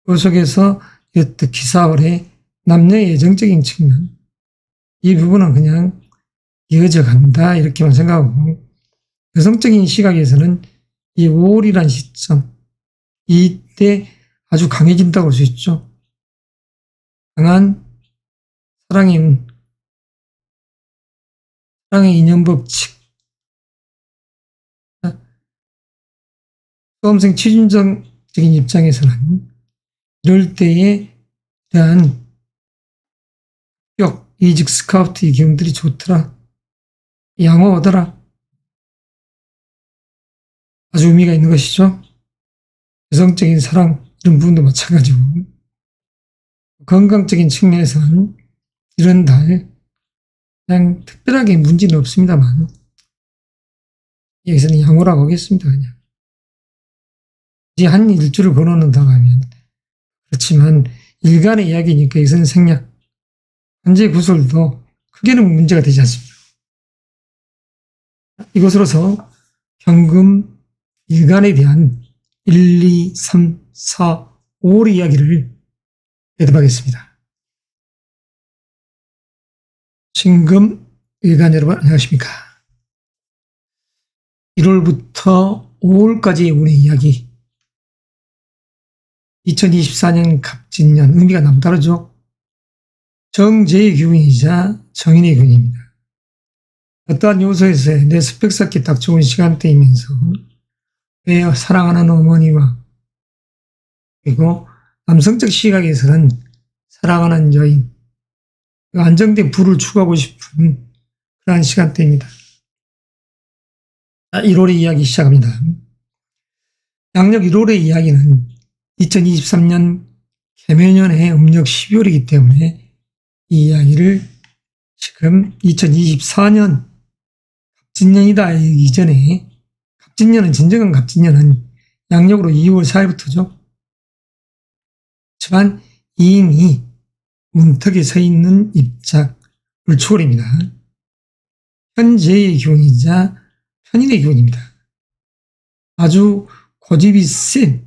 그 속에서 기사월의 남녀의 애정적인 측면. 이 부분은 그냥 이어져 간다 이렇게만 생각하고 여성적인 시각에서는 이 5월이라는 시점 이때 아주 강해진다고 할 수 있죠. 강한 사랑의 인연 법칙 수험생 취준적인 입장에서는 이럴 때에 대한 합격, 이직, 스카우트의 기운들이 좋더라. 양호 오더라. 아주 의미가 있는 것이죠. 여성적인 사랑 이런 부분도 마찬가지고 건강적인 측면에서는 이런 달 그냥 특별하게 문제는 없습니다만 여기서는 양호라고 하겠습니다. 그냥 이제 한 일주를 걸어놓는다고 하면 그렇지만 일간의 이야기니까 여기서는 생략 관제 구설도 크게는 문제가 되지 않습니다. 이것으로서 경금 일간에 대한 1, 2, 3, 4, 5의 이야기를 대답하겠습니다. 신금 일간 여러분 안녕하십니까. 1월부터 5월까지의 운의 이야기 2024년 갑진년 의미가 남다르죠. 정제의 기운이자 정인의 기운입니다. 어떠한 요소에서의 내 스펙 쌓기 딱 좋은 시간대이면서 내 사랑하는 어머니와 그리고 남성적 시각에서는 사랑하는 여인 안정된 부를 추구하고 싶은 그러한 시간대입니다. 1월의 이야기 시작합니다. 양력 1월의 이야기는 2023년 개묘년의 음력 12월이기 때문에 이 이야기를 지금 2024년 갑진년이다 이전에 갑진년은 진정한 갑진년은 양력으로 2월 4일부터죠. 하지만 이미 문턱에 서 있는 입작 을초월입니다. 현재의 기운이자 편인의 기운입니다. 아주 고집이 센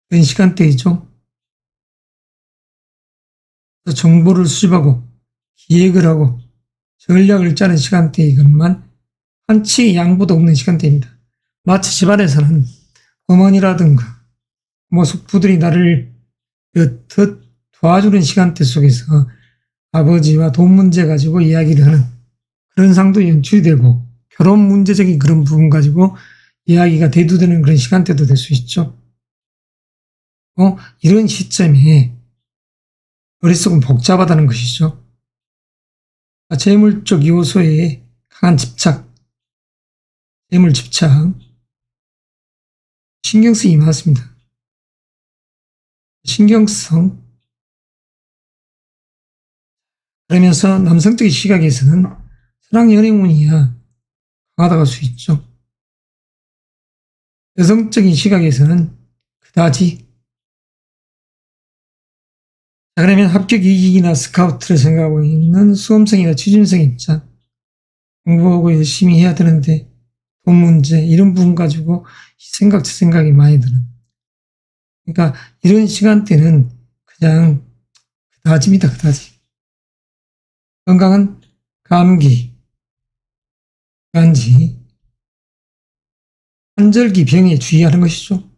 그런 시간대이죠. 정보를 수집하고 기획을 하고 전략을 짜는 시간대이건만 한치의 양보도 없는 시간대입니다. 마치 집안에서는 어머니라든가 숙부들이 나를 여럿 도와주는 시간대 속에서 아버지와 돈 문제 가지고 이야기를 하는 그런 상도 연출이 되고 결혼 문제적인 그런 부분 가지고 이야기가 대두되는 그런 시간대도 될 수 있죠. 이런 시점에 머릿속은 복잡하다는 것이죠. 재물적 요소에 강한 집착, 재물 집착, 신경쓰기 많습니다. 신경성. 그러면서 남성적인 시각에서는 사랑 연애운이야 강하다고 할 수 있죠. 여성적인 시각에서는 그다지. 자, 그러면 합격 이직이나 스카우트를 생각하고 있는 수험생이나 취준생 입장. 공부하고 열심히 해야 되는데 돈 문제 이런 부분 가지고 생각 저 생각이 많이 드는. 그러니까 이런 시간대는 그냥 그다지입니다. 그다지. 건강은 감기, 간지, 환절기 병에 주의하는 것이죠.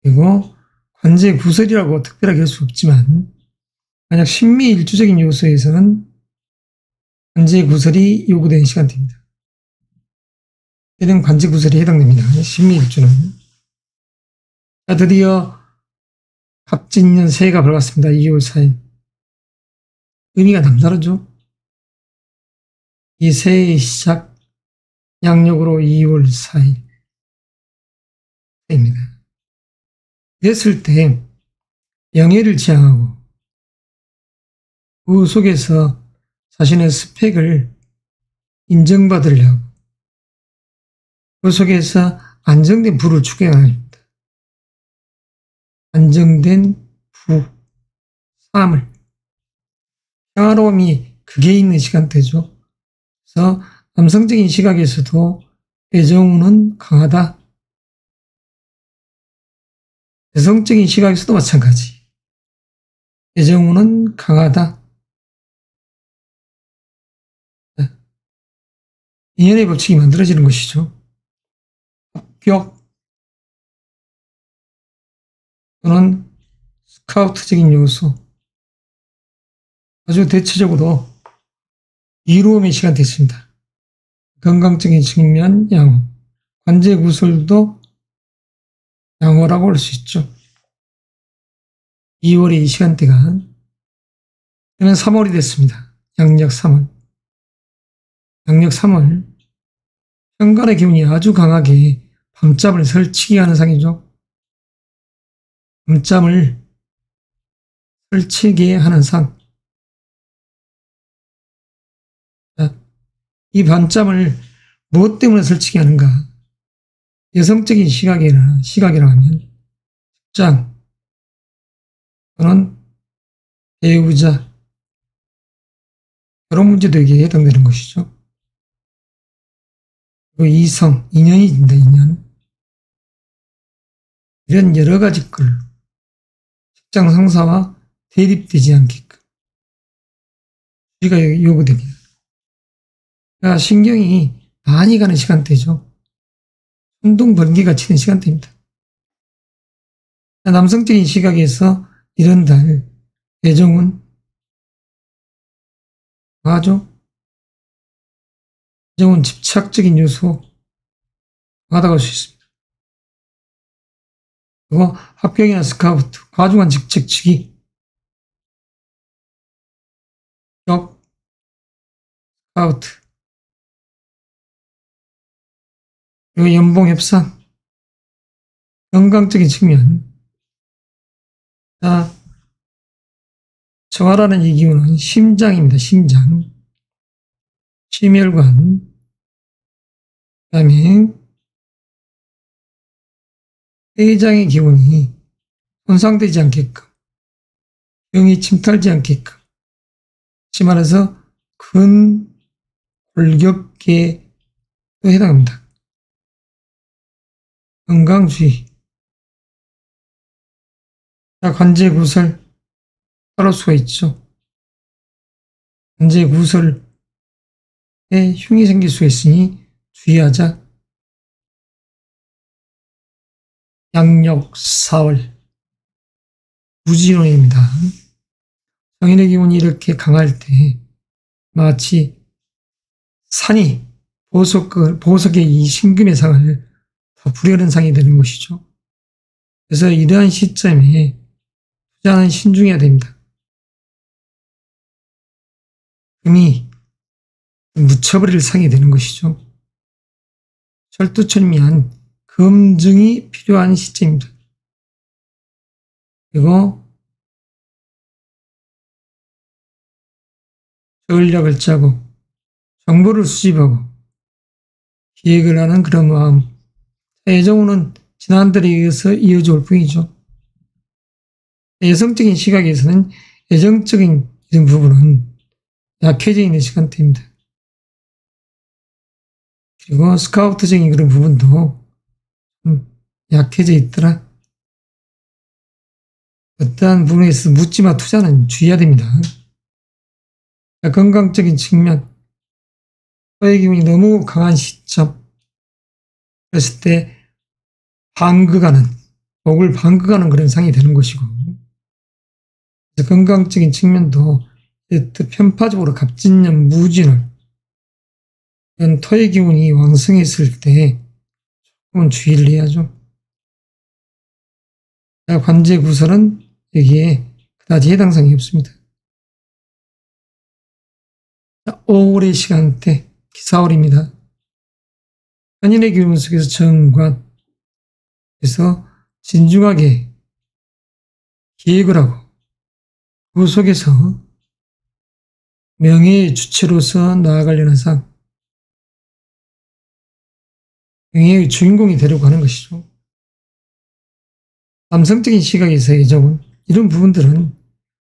그리고 관제 구설이라고 특별하게 할 수 없지만 만약 심미일주적인 요소에서는 관제 구설이 요구되는 시간대입니다. 이런 관제 구설이 해당됩니다. 심미일주는. 자, 드디어 갑진년 새해가 밝았습니다. 2월 4일. 의미가 남다르죠. 이 새해의 시작 양력으로 2월 4일입니다. 이랬을 때 명예를 지향하고 그 속에서 자신의 스펙을 인정받으려고 그 속에서 안정된 부를 추구해야 합니다. 안정된 부, 삶을. 평화로움이 극에 있는 시간대죠. 그래서 남성적인 시각에서도 애정운은 강하다. 여성적인 시각에서도 마찬가지. 애정운은 강하다. 인연의 법칙이 만들어지는 것이죠. 합격 또는 스카우트적인 요소, 아주 대체적으로 이로움의 시간 됐습니다. 건강적인 측면 양호, 관제 구설도 양호라고 할 수 있죠. 2월의 이 시간대가 그러면 3월이 됐습니다. 양력 3월. 양력 3월 현관의 기운이 아주 강하게 밤잠을 설치게 하는 상이죠. 밤잠을 설치게 하는 상. 이 밤잠을 무엇 때문에 설치게 하는가? 여성적인 시각이라 하면 직장 또는 배우자, 결혼 문제도 해당되는 것이죠. 그리고 이성, 인연이 된다, 인연. 이런 여러 가지 걸로 직장 상사와 대립되지 않게끔 주의가 요구됩니다. 그러니까 신경이 많이 가는 시간대죠. 운동 번개가 치는 시간대입니다. 남성적인 시각에서 이런 달 애정은 강하죠. 애정은 집착적인 요소 강하다고 할 수 있습니다. 그리고 합격이나 스카우트, 과중한 직책치기, 격, 스카우트, 그리고 연봉 협상, 건강적인 측면. 자, 정화라는 이 기운은 심장입니다. 심장, 심혈관, 그 다음에 폐장의 기운이 손상되지 않게끔, 병이 침탈지 않게끔, 다시 말해서 근 골격계에 해당합니다. 건강주의. 자, 관제 구설 따를 수가 있죠. 관제 구설에 흉이 생길 수가 있으니 주의하자. 양력 4월 무진호입니다. 정인의 기운이 이렇게 강할 때 마치 산이 보석의 이 신금의 상을 더 부려는 상이 되는 것이죠. 그래서 이러한 시점에 투자는 신중해야 됩니다. 금이 묻혀버릴 상이 되는 것이죠. 철두철미한 검증이 필요한 시점입니다. 그리고 전략을 짜고 정보를 수집하고 기획을 하는 그런 마음. 애정운은 지난달에 이어서 이어져 올 뿐이죠. 여성적인 시각에서는 애정적인 이런 부분은 약해져 있는 시간대입니다. 그리고 스카우트적인 그런 부분도 약해져 있더라. 어떠한 부분에 있어서 묻지마 투자는 주의해야 됩니다. 건강적인 측면, 토의 기운이 너무 강한 시점, 그랬을 때 목을 방극하는 그런 상이 되는 것이고, 그래서 건강적인 측면도 편파적으로 갑진년, 무진월, 이런 토의 기운이 왕성했을 때 조금은 주의를 해야죠. 관제 구설은 여기에 그다지 해당 사항이 없습니다. 5월의 시간대, 기사월입니다. 현인의 기운 속에서 정관, 그래서 진중하게 기획을 하고 그 속에서 명예의 주체로서 나아가려는 상, 명예의 주인공이 되려고 하는 것이죠. 남성적인 시각에서의 적은 이런 부분들은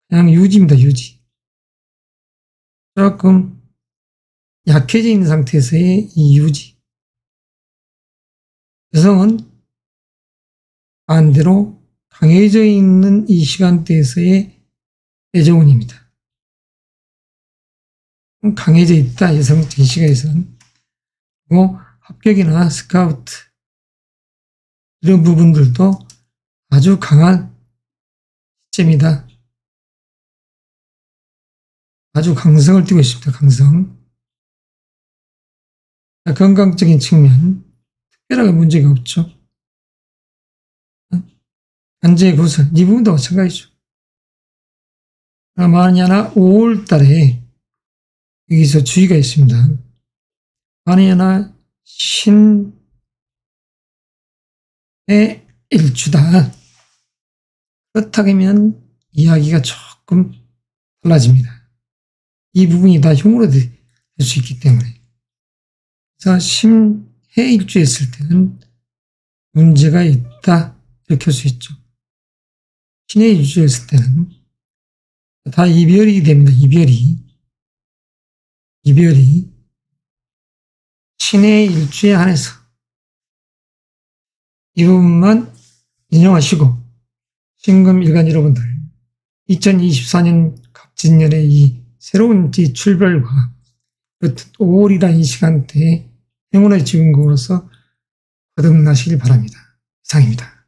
그냥 유지입니다. 유지. 조금 약해져 있는 상태에서의 이 유지. 여성은 반대로 강해져 있는 이 시간대에서의 애정운입니다. 강해져 있다. 여성적인 시각에서는. 그리고 합격이나 스카우트 이런 부분들도 아주 강한 시점이다. 아주 강성을 띠고 있습니다. 강성. 건강적인 측면 특별하게 문제가 없죠. 관제의 구설 이 부분도 마찬가지죠. 만약에 5월 달에 여기서 주의가 있습니다. 만약에 신의 일주다. 그렇다면 이야기가 조금 달라집니다. 이 부분이 다 흉으로 될 수 있기 때문에. 그래서 신의 일주했을 때는 문제가 있다. 이렇게 할 수 있죠. 신의 일주했을 때는 다 이별이 됩니다. 이별이 신의 일주에 한해서 이 부분만 인정하시고 신금 일간 여러분들 2024년 갑진년의 이 새로운 출발과 5월이라는 이 시간대에 행운의 지금으로서 거듭나시길 바랍니다. 이상입니다.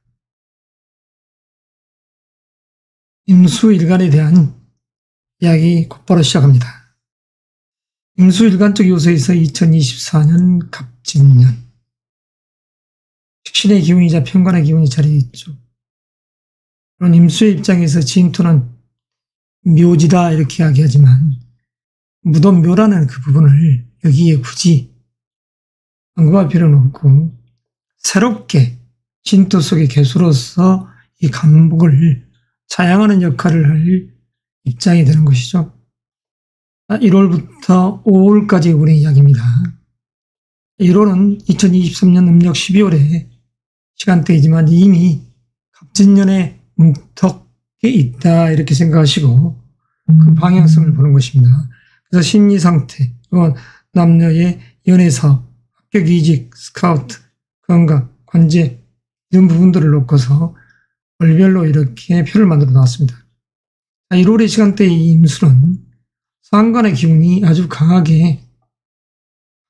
임수일간에 대한 이야기 곧바로 시작합니다. 임수일간적 요소에서 2024년 갑진년 식신의 기운이자 편관의 기운이 자리에 있죠. 그런 임수의 입장에서 진토는 묘지다 이렇게 이야기하지만 무덤 묘라는 그 부분을 여기에 굳이 언급할 필요는 없고 새롭게 진토 속의 개수로서 이 간목을 차양하는 역할을 할 입장이 되는 것이죠. 1월부터 5월까지 우리 이야기입니다. 1월은 2023년 음력 12월의 시간대이지만 이미 갑진년의 문턱에 있다 이렇게 생각하시고 그 방향성을 보는 것입니다. 그래서 심리 상태, 남녀의 연애 사업, 합격 이직, 스카우트, 건강, 관제 이런 부분들을 놓고서 월별로 이렇게 표를 만들어 놨습니다. 1월의 시간대의 이 임수는 상관의 기운이 아주 강하게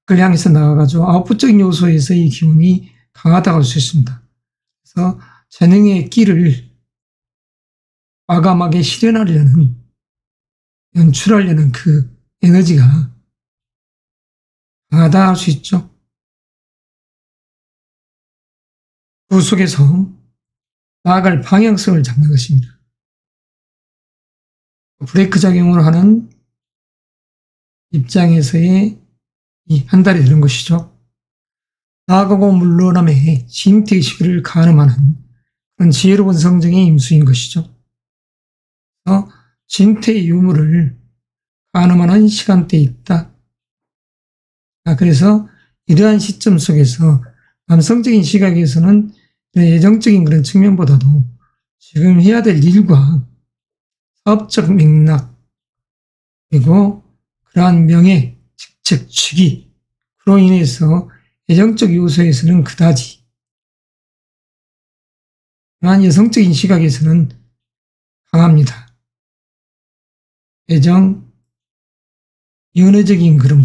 그걸 향해서 나가가지고 아웃풋적인 요소에서 이 기운이 강하다고 할 수 있습니다. 그래서 재능의 끼를 과감하게 실현하려는, 연출하려는 그 에너지가 강하다 할 수 있죠. 그 속에서 나아갈 방향성을 잡는 것입니다. 브레이크 작용을 하는 입장에서의 이 한 달이 되는 것이죠. 나아가고 물러남의 진퇴의 시기를 가늠하는 그런 지혜로운 성정의 임수인 것이죠. 진퇴의 유무를 가늠하는 시간대에 있다. 그래서 이러한 시점 속에서 남성적인 시각에서는 예정적인 그런 측면보다도 지금 해야 될 일과 사업적 맥락 그리고 그러한 명예, 직책, 직위, 그로 인해서 애정적 요소에서는 그다지, 그러한 여성적인 시각에서는 강합니다. 애정, 연애적인 그런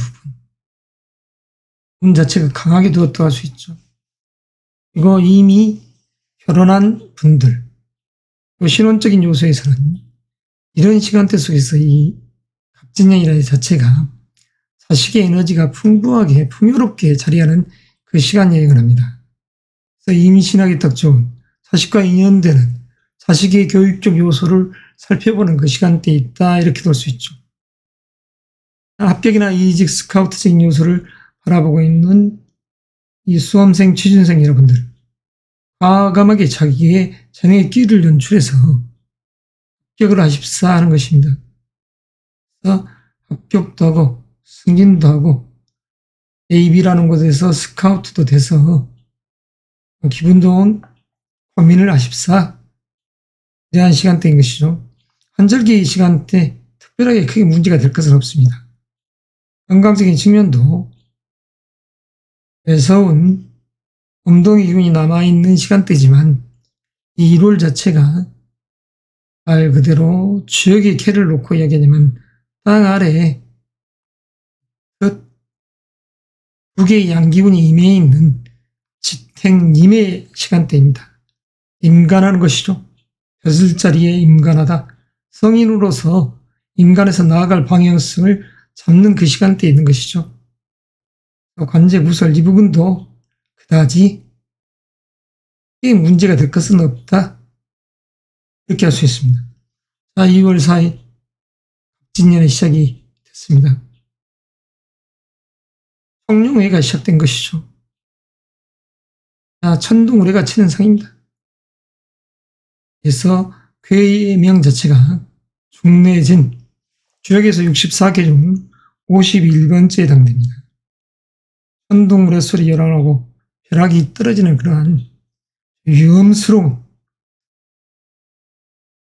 부분 자체가 강하게 두었다고 할 수 있죠. 그리고 이미 결혼한 분들, 신혼적인 요소에서는 이런 시간대 속에서 이 갑진년이라는 자체가 자식의 에너지가 풍부하게 풍요롭게 자리하는 그 시간 여행을 합니다. 그래서 임신하기 딱 좋은 자식과 인연되는 자식의 교육적 요소를 살펴보는 그 시간대에 있다, 이렇게 볼 수 있죠. 합격이나 이직, 스카우트적인 요소를 바라보고 있는 이 수험생, 취준생 여러분들, 과감하게 자기의 재능의 끼를 연출해서 합격을 하십사 하는 것입니다. 그래서 합격도 하고 승진도 하고 AB라는 곳에서 스카우트도 돼서 기분 좋은 고민을 하십사, 이러한 시간대인 것이죠. 한절기의 시간대 특별하게 크게 문제가 될 것은 없습니다. 건강적인 측면도 매서운 엉덩이 기운이 남아있는 시간대지만 이 1월 자체가 말 그대로 주역의 캐를 놓고 이야기하냐면 땅 아래에 북의 양기운이 임해 있는 지택님의 시간대입니다. 임간하는 것이죠. 벼슬자리에 임간하다. 성인으로서 임간에서 나아갈 방향성을 잡는 그 시간대에 있는 것이죠. 관제구설 이 부분도 그다지 문제가 될 것은 없다, 이렇게 할 수 있습니다. 자, 2월 4일 갑진년의 시작이 됐습니다. 청룡회가 시작된 것이죠. 자, 천둥우레가 치는 상입니다. 그래서 괴명 자체가 중내진, 주역에서 64개 중 51번째에 해당됩니다. 천둥우레 소리 열어나고 벼락이 떨어지는 그러한 위험스러운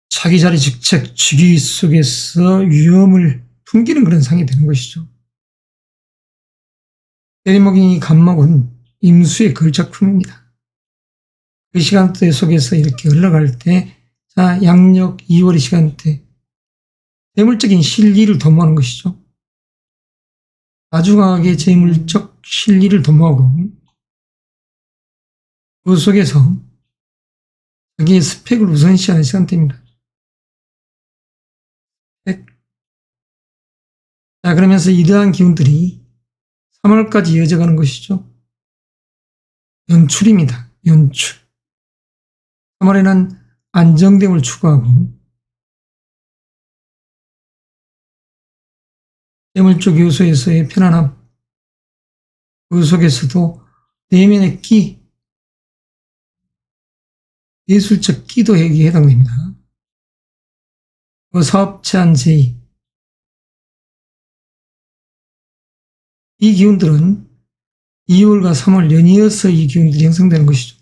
자기 자리 직책, 직위 속에서 위험을 풍기는 그런 상이 되는 것이죠. 때리먹이 간목은 임수의 걸작품입니다. 그 시간대 속에서 이렇게 흘러갈 때, 자, 양력 2월의 시간대, 재물적인 실리를 도모하는 것이죠. 아주 강하게 재물적 실리를 도모하고 그 속에서 자기의 스펙을 우선시하는 시간대입니다. 스펙. 자, 그러면서 이러한 기운들이 3월까지 이어져가는 것이죠. 연출입니다. 연출. 3월에는 안정됨을 추구하고 재물적 요소에서의 편안함, 그 속에서도 내면의 끼, 예술적 끼도 여기에 해당됩니다. 그 사업 제한 제의, 이 기운들은 2월과 3월 연이어서 이 기운들이 형성되는 것이죠.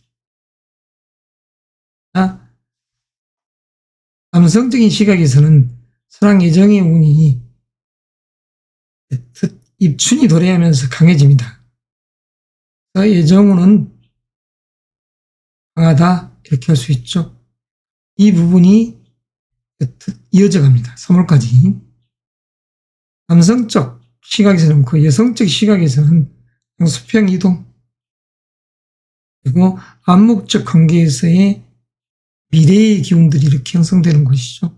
자, 감성적인 시각에서는 사랑 애정의 운이 입춘이 도래하면서 강해집니다. 애정운은 강하다, 이렇게 할 수 있죠. 이 부분이 이어져 갑니다. 3월까지. 남성적 시각에서는 그 여성적 시각에서는 수평 이동, 그리고 암묵적 관계에서의 미래의 기운들이 이렇게 형성되는 것이죠.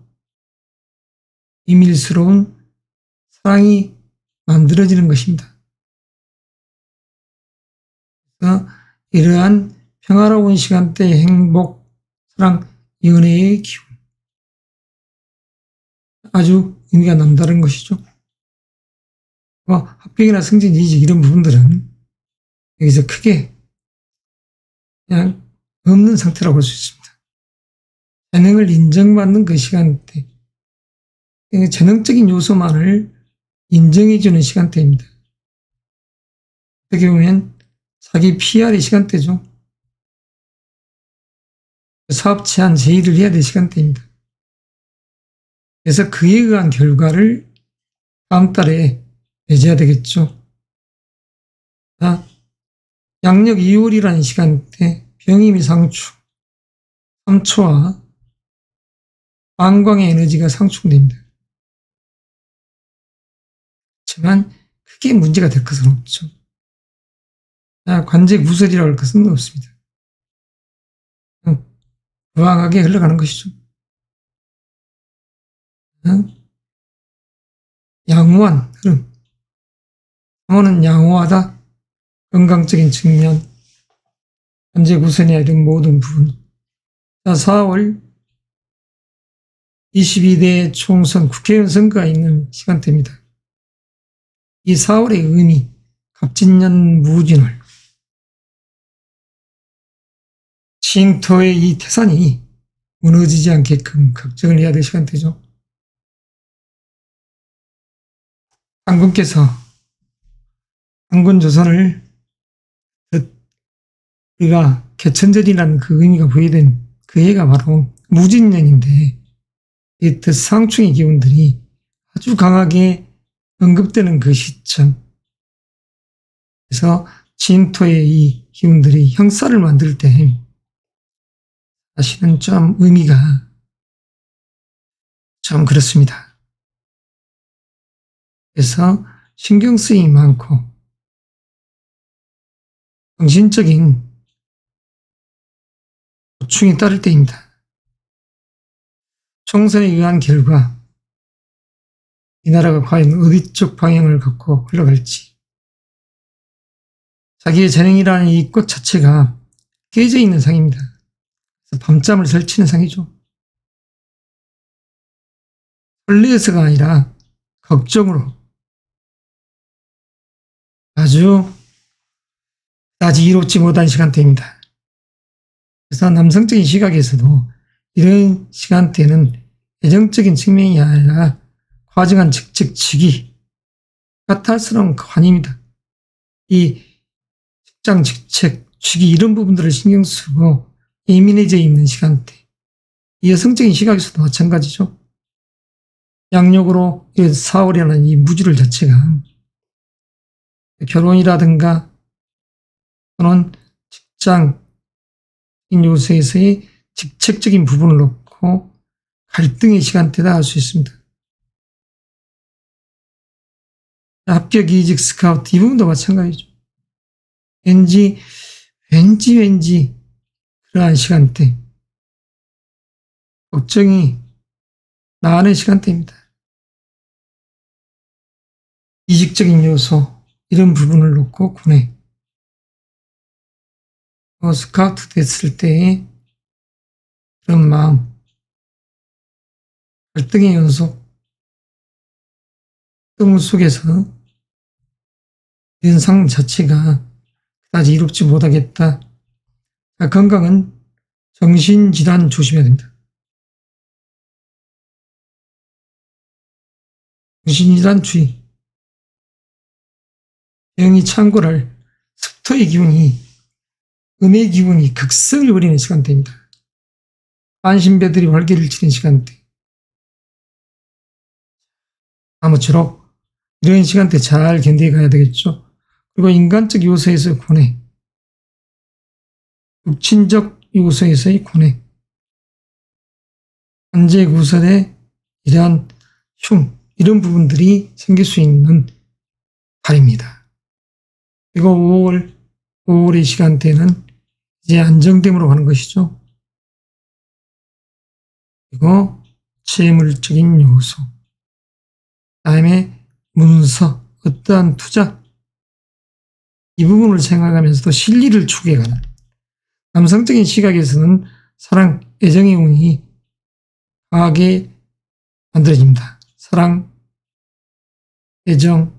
비밀스러운 사랑이 만들어지는 것입니다. 그래서 이러한 평화로운 시간대의 행복, 사랑, 연애의 기운, 아주 의미가 남다른 것이죠. 합격이나 승진, 이직 이런 부분들은 여기서 크게 그냥 없는 상태라고 볼 수 있습니다. 재능을 인정받는 그 시간대, 재능적인 요소만을 인정해주는 시간대입니다. 어떻게 보면 자기 PR의 시간대죠. 사업 제한 제의를 해야 될 시간대입니다. 그래서 그에 의한 결과를 다음 달에 내줘야 되겠죠. 자, 양력 2월이라는 시간대 병임이 상충, 3초와 방광의 에너지가 상충됩니다. 하지만 크게 문제가 될 것은 없죠. 관제 구설이라고 할 것은 없습니다. 무항하게 흘러가는 것이죠. 양호한 흐름. 3호는 양호하다. 건강적인 측면, 관제 구선이나 이런 모든 부분. 자, 4월 22대 총선 국회의원 선거가 있는 시간대입니다. 이 4월의 의미, 갑진년 무진월, 쉼터의 이 태산이 무너지지 않게끔 걱정을 해야 될 시간대죠. 당군께서 당군조선을 우리가 개천절이라는 그 의미가 부여된 그 해가 바로 무진년인데 이 뜻상충의 기운들이 아주 강하게 언급되는 그 시점. 그래서 진토의 이 기운들이 형사를 만들 때 사실은 좀 의미가 좀 그렇습니다. 그래서 신경 쓰임이 많고 정신적인 고충이 따를 때입니다. 총선에 의한 결과 이 나라가 과연 어디 쪽 방향을 갖고 흘러갈지, 자기의 재능이라는 이 꽃 자체가 깨져 있는 상입니다. 그래서 밤잠을 설치는 상이죠. 설레서가 아니라 걱정으로 아주 이롭지 못한 시간대입니다. 그래서 남성적인 시각에서도 이런 시간대는 애정적인 측면이 아니라 과정한 직책치기, 까탈스러운 관입니다. 이 직장 직책, 취기 이런 부분들을 신경 쓰고 예민해져 있는 시간대. 이 여성적인 시각에서도 마찬가지죠. 양력으로 4월이라는 이 무주를 자체가 결혼이라든가 또는 직장 요소에서의 직책적인 부분을 놓고 갈등의 시간대다 할 수 있습니다. 합격, 이직, 스카우트 이 부분도 마찬가지죠. 왠지 그러한 시간대, 걱정이 나는 시간대입니다. 이직적인 요소 이런 부분을 놓고 군에 스카우트 됐을 때의 그런 마음, 갈등의 연속, 등 속에서 현상 자체가 그다지 이롭지 못하겠다. 건강은 정신질환 조심해야 됩니다. 정신질환 주의. 영이 창궐할 습토의 기운이, 음의 기운이 극성을 부리는 시간대입니다. 안심배들이 활개를 치는 시간대. 아무쪼록 이런 시간대 잘 견디어 가야 되겠죠. 그리고 인간적 요소에서 고뇌, 육친적 요소에서의 고뇌, 관제 구설의 이러한 이런 부분들이 생길 수 있는 달입니다. 그리고 5월의 시간대는 이제 안정됨으로 가는 것이죠. 그리고 재물적인 요소, 그다음에 문서, 어떠한 투자, 이 부분을 생각하면서도 실리를 추구해가는 남성적인 시각에서는 사랑, 애정의 운이 강하게 만들어집니다. 사랑, 애정,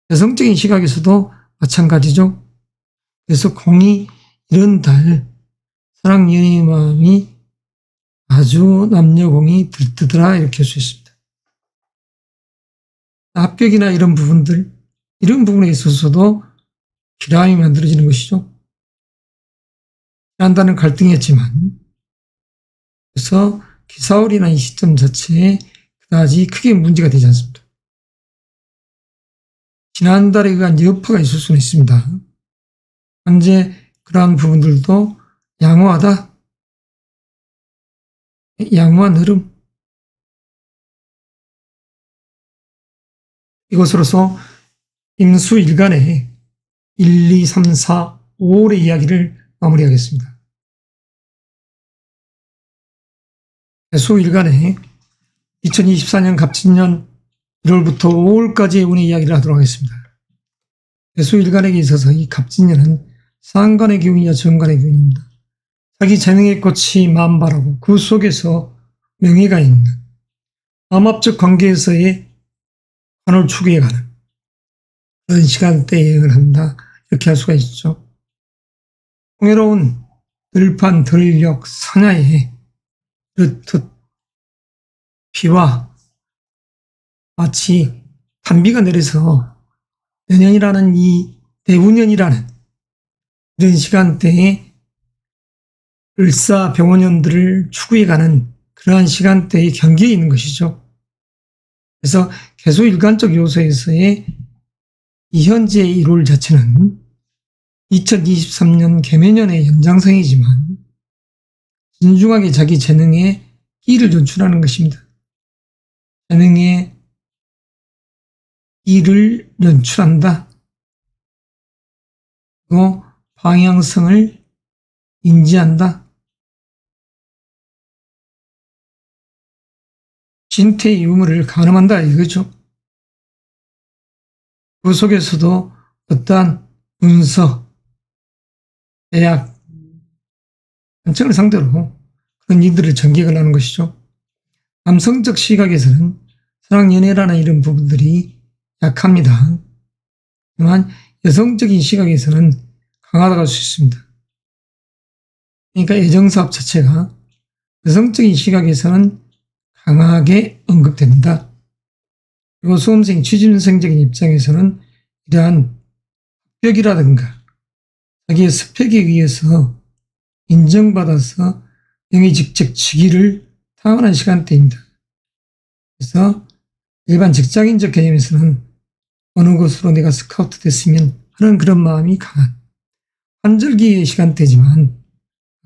여성적인 시각에서도 마찬가지죠. 그래서 공이 이런 달, 사랑, 연애의 마음이 아주 남녀공이 들뜨더라 이렇게 할 수 있습니다. 합격이나 이런 부분들, 이런 부분에 있어서도 기람이 만들어지는 것이죠. 한다는 갈등이었지만, 그래서 기사월이나 이 시점 자체에 그다지 크게 문제가 되지 않습니다. 지난달에 의한 여파가 있을 수는 있습니다. 현재 그러한 부분들도 양호하다. 양호한 흐름. 이것으로서 임수일간의 1, 2, 3, 4, 5월의 이야기를 마무리하겠습니다. 수일간의 2024년 갑진년 1월부터 5월까지의 운의 이야기를 하도록 하겠습니다. 수일간에게 있어서 이 갑진년은 상간의 기운이자 정간의 기운입니다. 자기 재능의 꽃이 만발하고 그 속에서 명예가 있는 암합적 관계에서의 관을 추구해가는 그런 시간대에 여행을 한다. 이렇게 할 수가 있죠. 풍요로운 들판, 들녘, 산야에 그렇듯 비와 마치 단비가 내려서 내년이라는 이 대운년이라는 이런 시간대에 을사병원년들을 추구해가는 그러한 시간대의 경계에 있는 것이죠. 그래서 개수일간적 요소에서의 이 현재의 1월 자체는 2023년 개묘년의 연장성이지만 진중하게 자기 재능에 끼를 연출하는 것입니다. 재능에 끼를 연출한다. 그리고 방향성을 인지한다. 진퇴의 유무를 가늠한다 이거죠. 그 속에서도 어떠한 문서, 대학, 관청을 상대로 그런 이들을 전개를 하는 것이죠. 남성적 시각에서는 사랑, 연애라는 이런 부분들이 약합니다. 하지만 여성적인 시각에서는 강하다고 할 수 있습니다. 그러니까 애정사업 자체가 여성적인 시각에서는 강하게 언급된다. 그리고 수험생, 취준생적인 입장에서는 이러한 합격이라든가 자기의 스펙에 의해서 인정받아서 명예직책 직위를 탐하는 시간대입니다. 그래서 일반 직장인적 개념에서는 어느 곳으로 내가 스카우트 됐으면 하는 그런 마음이 강한 환절기의 시간대지만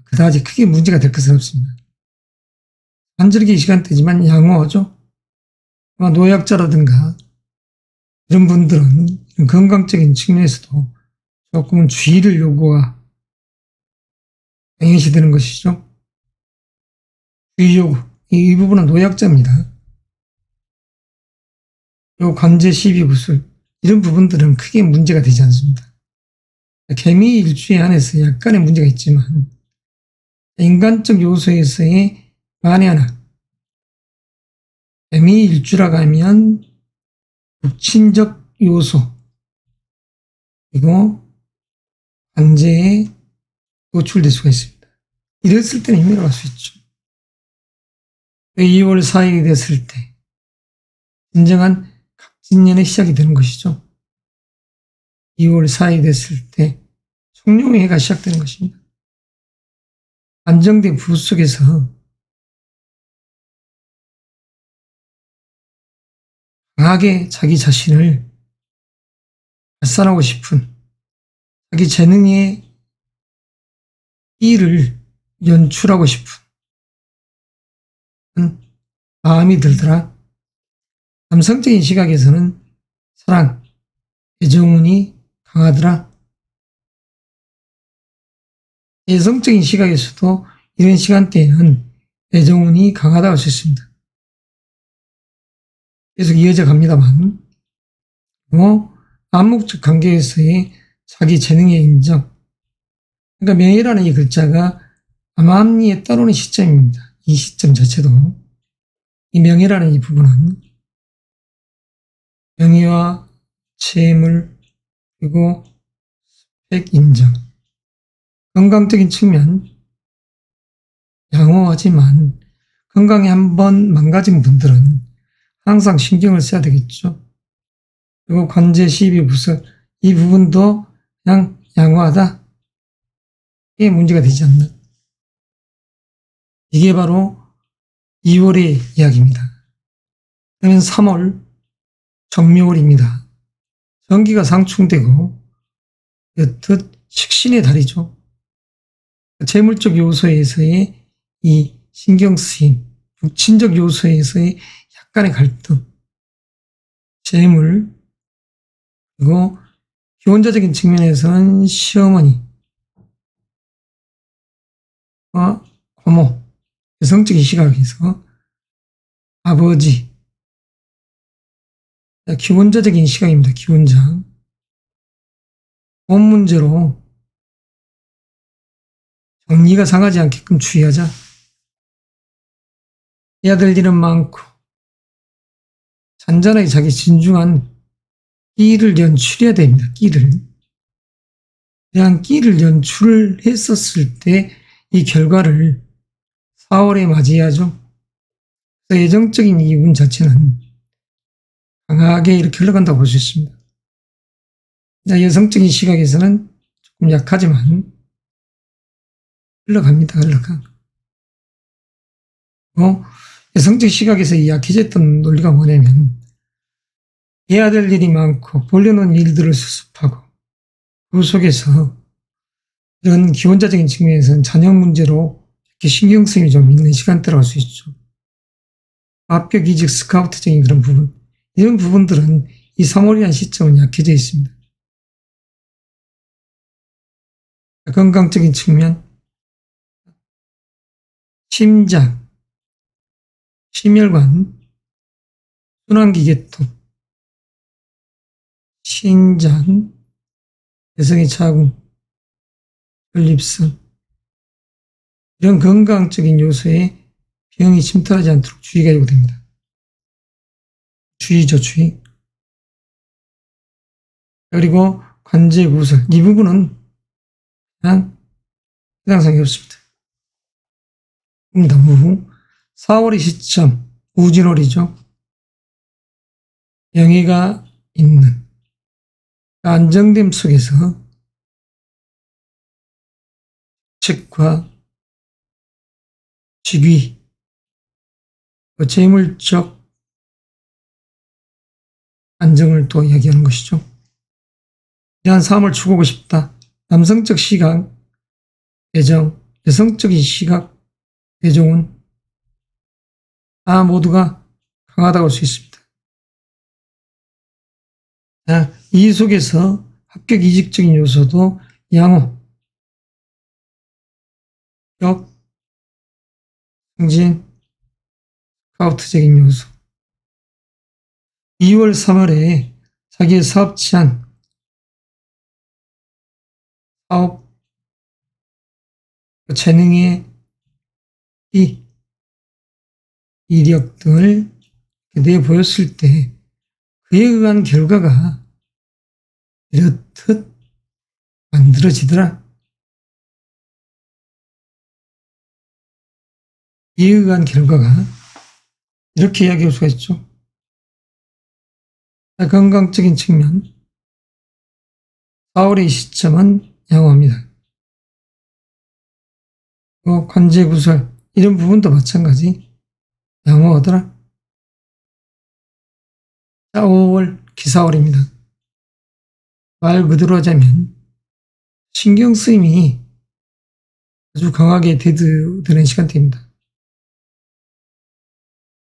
그다지 크게 문제가 될 것은 없습니다. 환절기 시간대지만 양호하죠. 노약자라든가 이런 분들은 건강적인 측면에서도 조금은 주의를 요구가 당연시 되는 것이죠. 주의 요구. 이 부분은 노약자입니다. 요 관제 시비 구술 이런 부분들은 크게 문제가 되지 않습니다. 개미 일주에 한해서 약간의 문제가 있지만 인간적 요소에서의 만에 하나 개미 일주라고 하면 육친적 요소 그리고 관제에 노출될 수가 있습니다. 이랬을 때는 힘들어갈 수 있죠. 2월 4일이 됐을 때 진정한 갑진년의 시작이 되는 것이죠. 2월 4일이 됐을 때 청룡의 해가 시작되는 것입니다. 안정된 부부 속에서 강하게 자기 자신을 발산하고 싶은 자기 재능의 끼를 연출하고 싶은 마음이 들더라. 남성적인 시각에서는 사랑, 애정운이 강하더라. 여성적인 시각에서도 이런 시간대에는 애정운이 강하다고 할 수 있습니다. 계속 이어져 갑니다만, 암묵적 관계에서의 자기 재능의 인정. 그러니까 명예라는 이 글자가 암암리에 따르는 시점입니다. 이 시점 자체도. 이 명예라는 이 부분은 명예와 재물 그리고 스펙 인정. 건강적인 측면 양호하지만 건강이 한번 망가진 분들은 항상 신경을 써야 되겠죠. 그리고 관제, 시비, 부설 이 부분도 그냥 양호하다. 이게 문제가 되지 않는. 이게 바로 2월의 이야기입니다. 그러면 3월 정묘월입니다. 전기가 상충되고 여튼 식신의 달이죠. 재물적 요소에서의 이 신경쓰임, 육친적 요소에서의 약간의 갈등, 재물, 그리고 기혼자적인 측면에서는 시어머니와 고모, 여성적인 시각에서 아버지, 기혼자적인 시각입니다. 기혼자. 돈 문제로 정리가 상하지 않게끔 주의하자. 해야 될 일은 많고 잔잔하게 자기 진중한 끼를 연출해야 됩니다. 끼를. 그냥 끼를 연출을 했었을 때 이 결과를 4월에 맞이해야죠. 그래서 예정적인 이 운 자체는 강하게 이렇게 흘러간다고 볼 수 있습니다. 여성적인 시각에서는 조금 약하지만 흘러갑니다. 흘러가. 여성적 시각에서 이 약해졌던 논리가 뭐냐면 해야 될 일이 많고 보려는 일들을 수습하고 그 속에서 이런 기혼자적인 측면에서는 자녀 문제로 이렇게 신경쓰임이 좀 있는 시간대라고 할 수 있죠. 합격, 이직, 스카우트적인 그런 부분, 이런 부분들은 이 3월이라는 시점은 약해져 있습니다. 건강적인 측면, 심장, 심혈관, 순환기계통, 신장, 여성의 자궁, 전립선, 이런 건강적인 요소에 병이 침투하지 않도록 주의가 요구됩니다. 주의죠, 주의. 그리고 관제 구설, 이 부분은 그냥 해당상이 없습니다. 너무 4월의 시점, 우진월이죠. 영해가 있는 안정됨 속에서 책과 직위, 재물적 안정을 또 이야기하는 것이죠. 이러한 삶을 추구하고 싶다. 남성적 시각, 애정, 여성적인 시각, 애정은 다 모두가 강하다고 할 수 있습니다. 이 속에서 합격 이직적인 요소도 양호, 격, 승진, 스카우트적인 요소. 2월, 3월에 자기의 사업 제안, 사업, 재능의 이력 등을 내보였을 때 그에 의한 결과가 이렇듯 만들어지더라. 이에 의한 결과가 이렇게 이야기할 수가 있죠. 건강적인 측면, 4월의 시점은 양호합니다. 관제 구설, 이런 부분도 마찬가지 양호하더라. 자, 5월 기사월입니다. 말 그대로 하자면 신경 쓰임이 아주 강하게 대두되는 시간대입니다.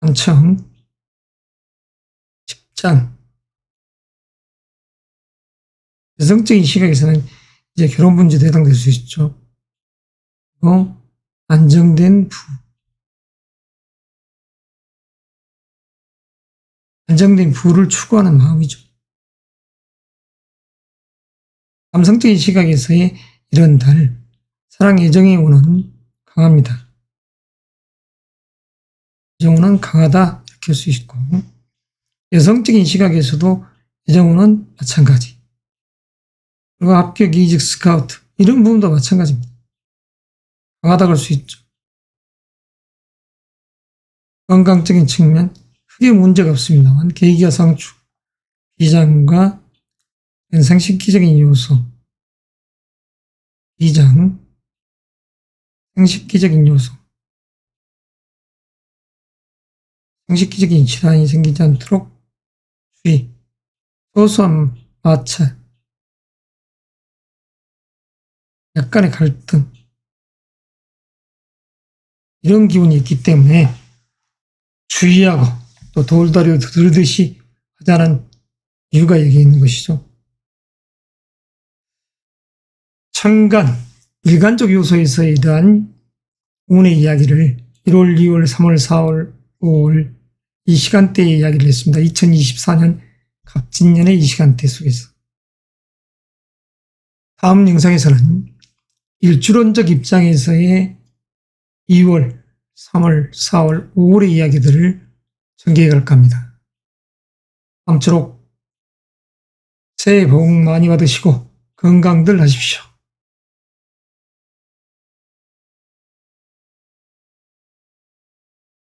관청, 직장, 여성적인 시각에서는 이제 결혼 문제도 해당될 수 있죠. 안정된 부, 안정된 부를 추구하는 마음이죠. 감성적인 시각에서의 이런 달, 사랑 애정의 운은 강합니다. 애정운은 강하다 이렇게 할 수 있고, 여성적인 시각에서도 애정운은 마찬가지. 그리고 합격, 이직, 스카우트 이런 부분도 마찬가지입니다. 강하다고 할 수 있죠. 건강적인 측면 크게 문제가 없습니다만 계기가 상추, 비장과 생식기적인 요소, 비장, 생식기적인 요소, 생식기적인 질환이 생기지 않도록 주의, 소소한 마찰, 약간의 갈등, 이런 기운이 있기 때문에 주의하고 또 돌다리를 두드리듯이 하자는 이유가 여기 있는 것이죠. 천간, 일간적 요소에서에 대한 운의 이야기를 1월, 2월, 3월, 4월, 5월 이 시간대에 이야기를 했습니다. 2024년 갑진년의 이 시간대 속에서. 다음 영상에서는 일주론적 입장에서의 2월, 3월, 4월, 5월의 이야기들을 전개해 갈까 합니다. 아무쪼록 새해 복 많이 받으시고 건강들 하십시오.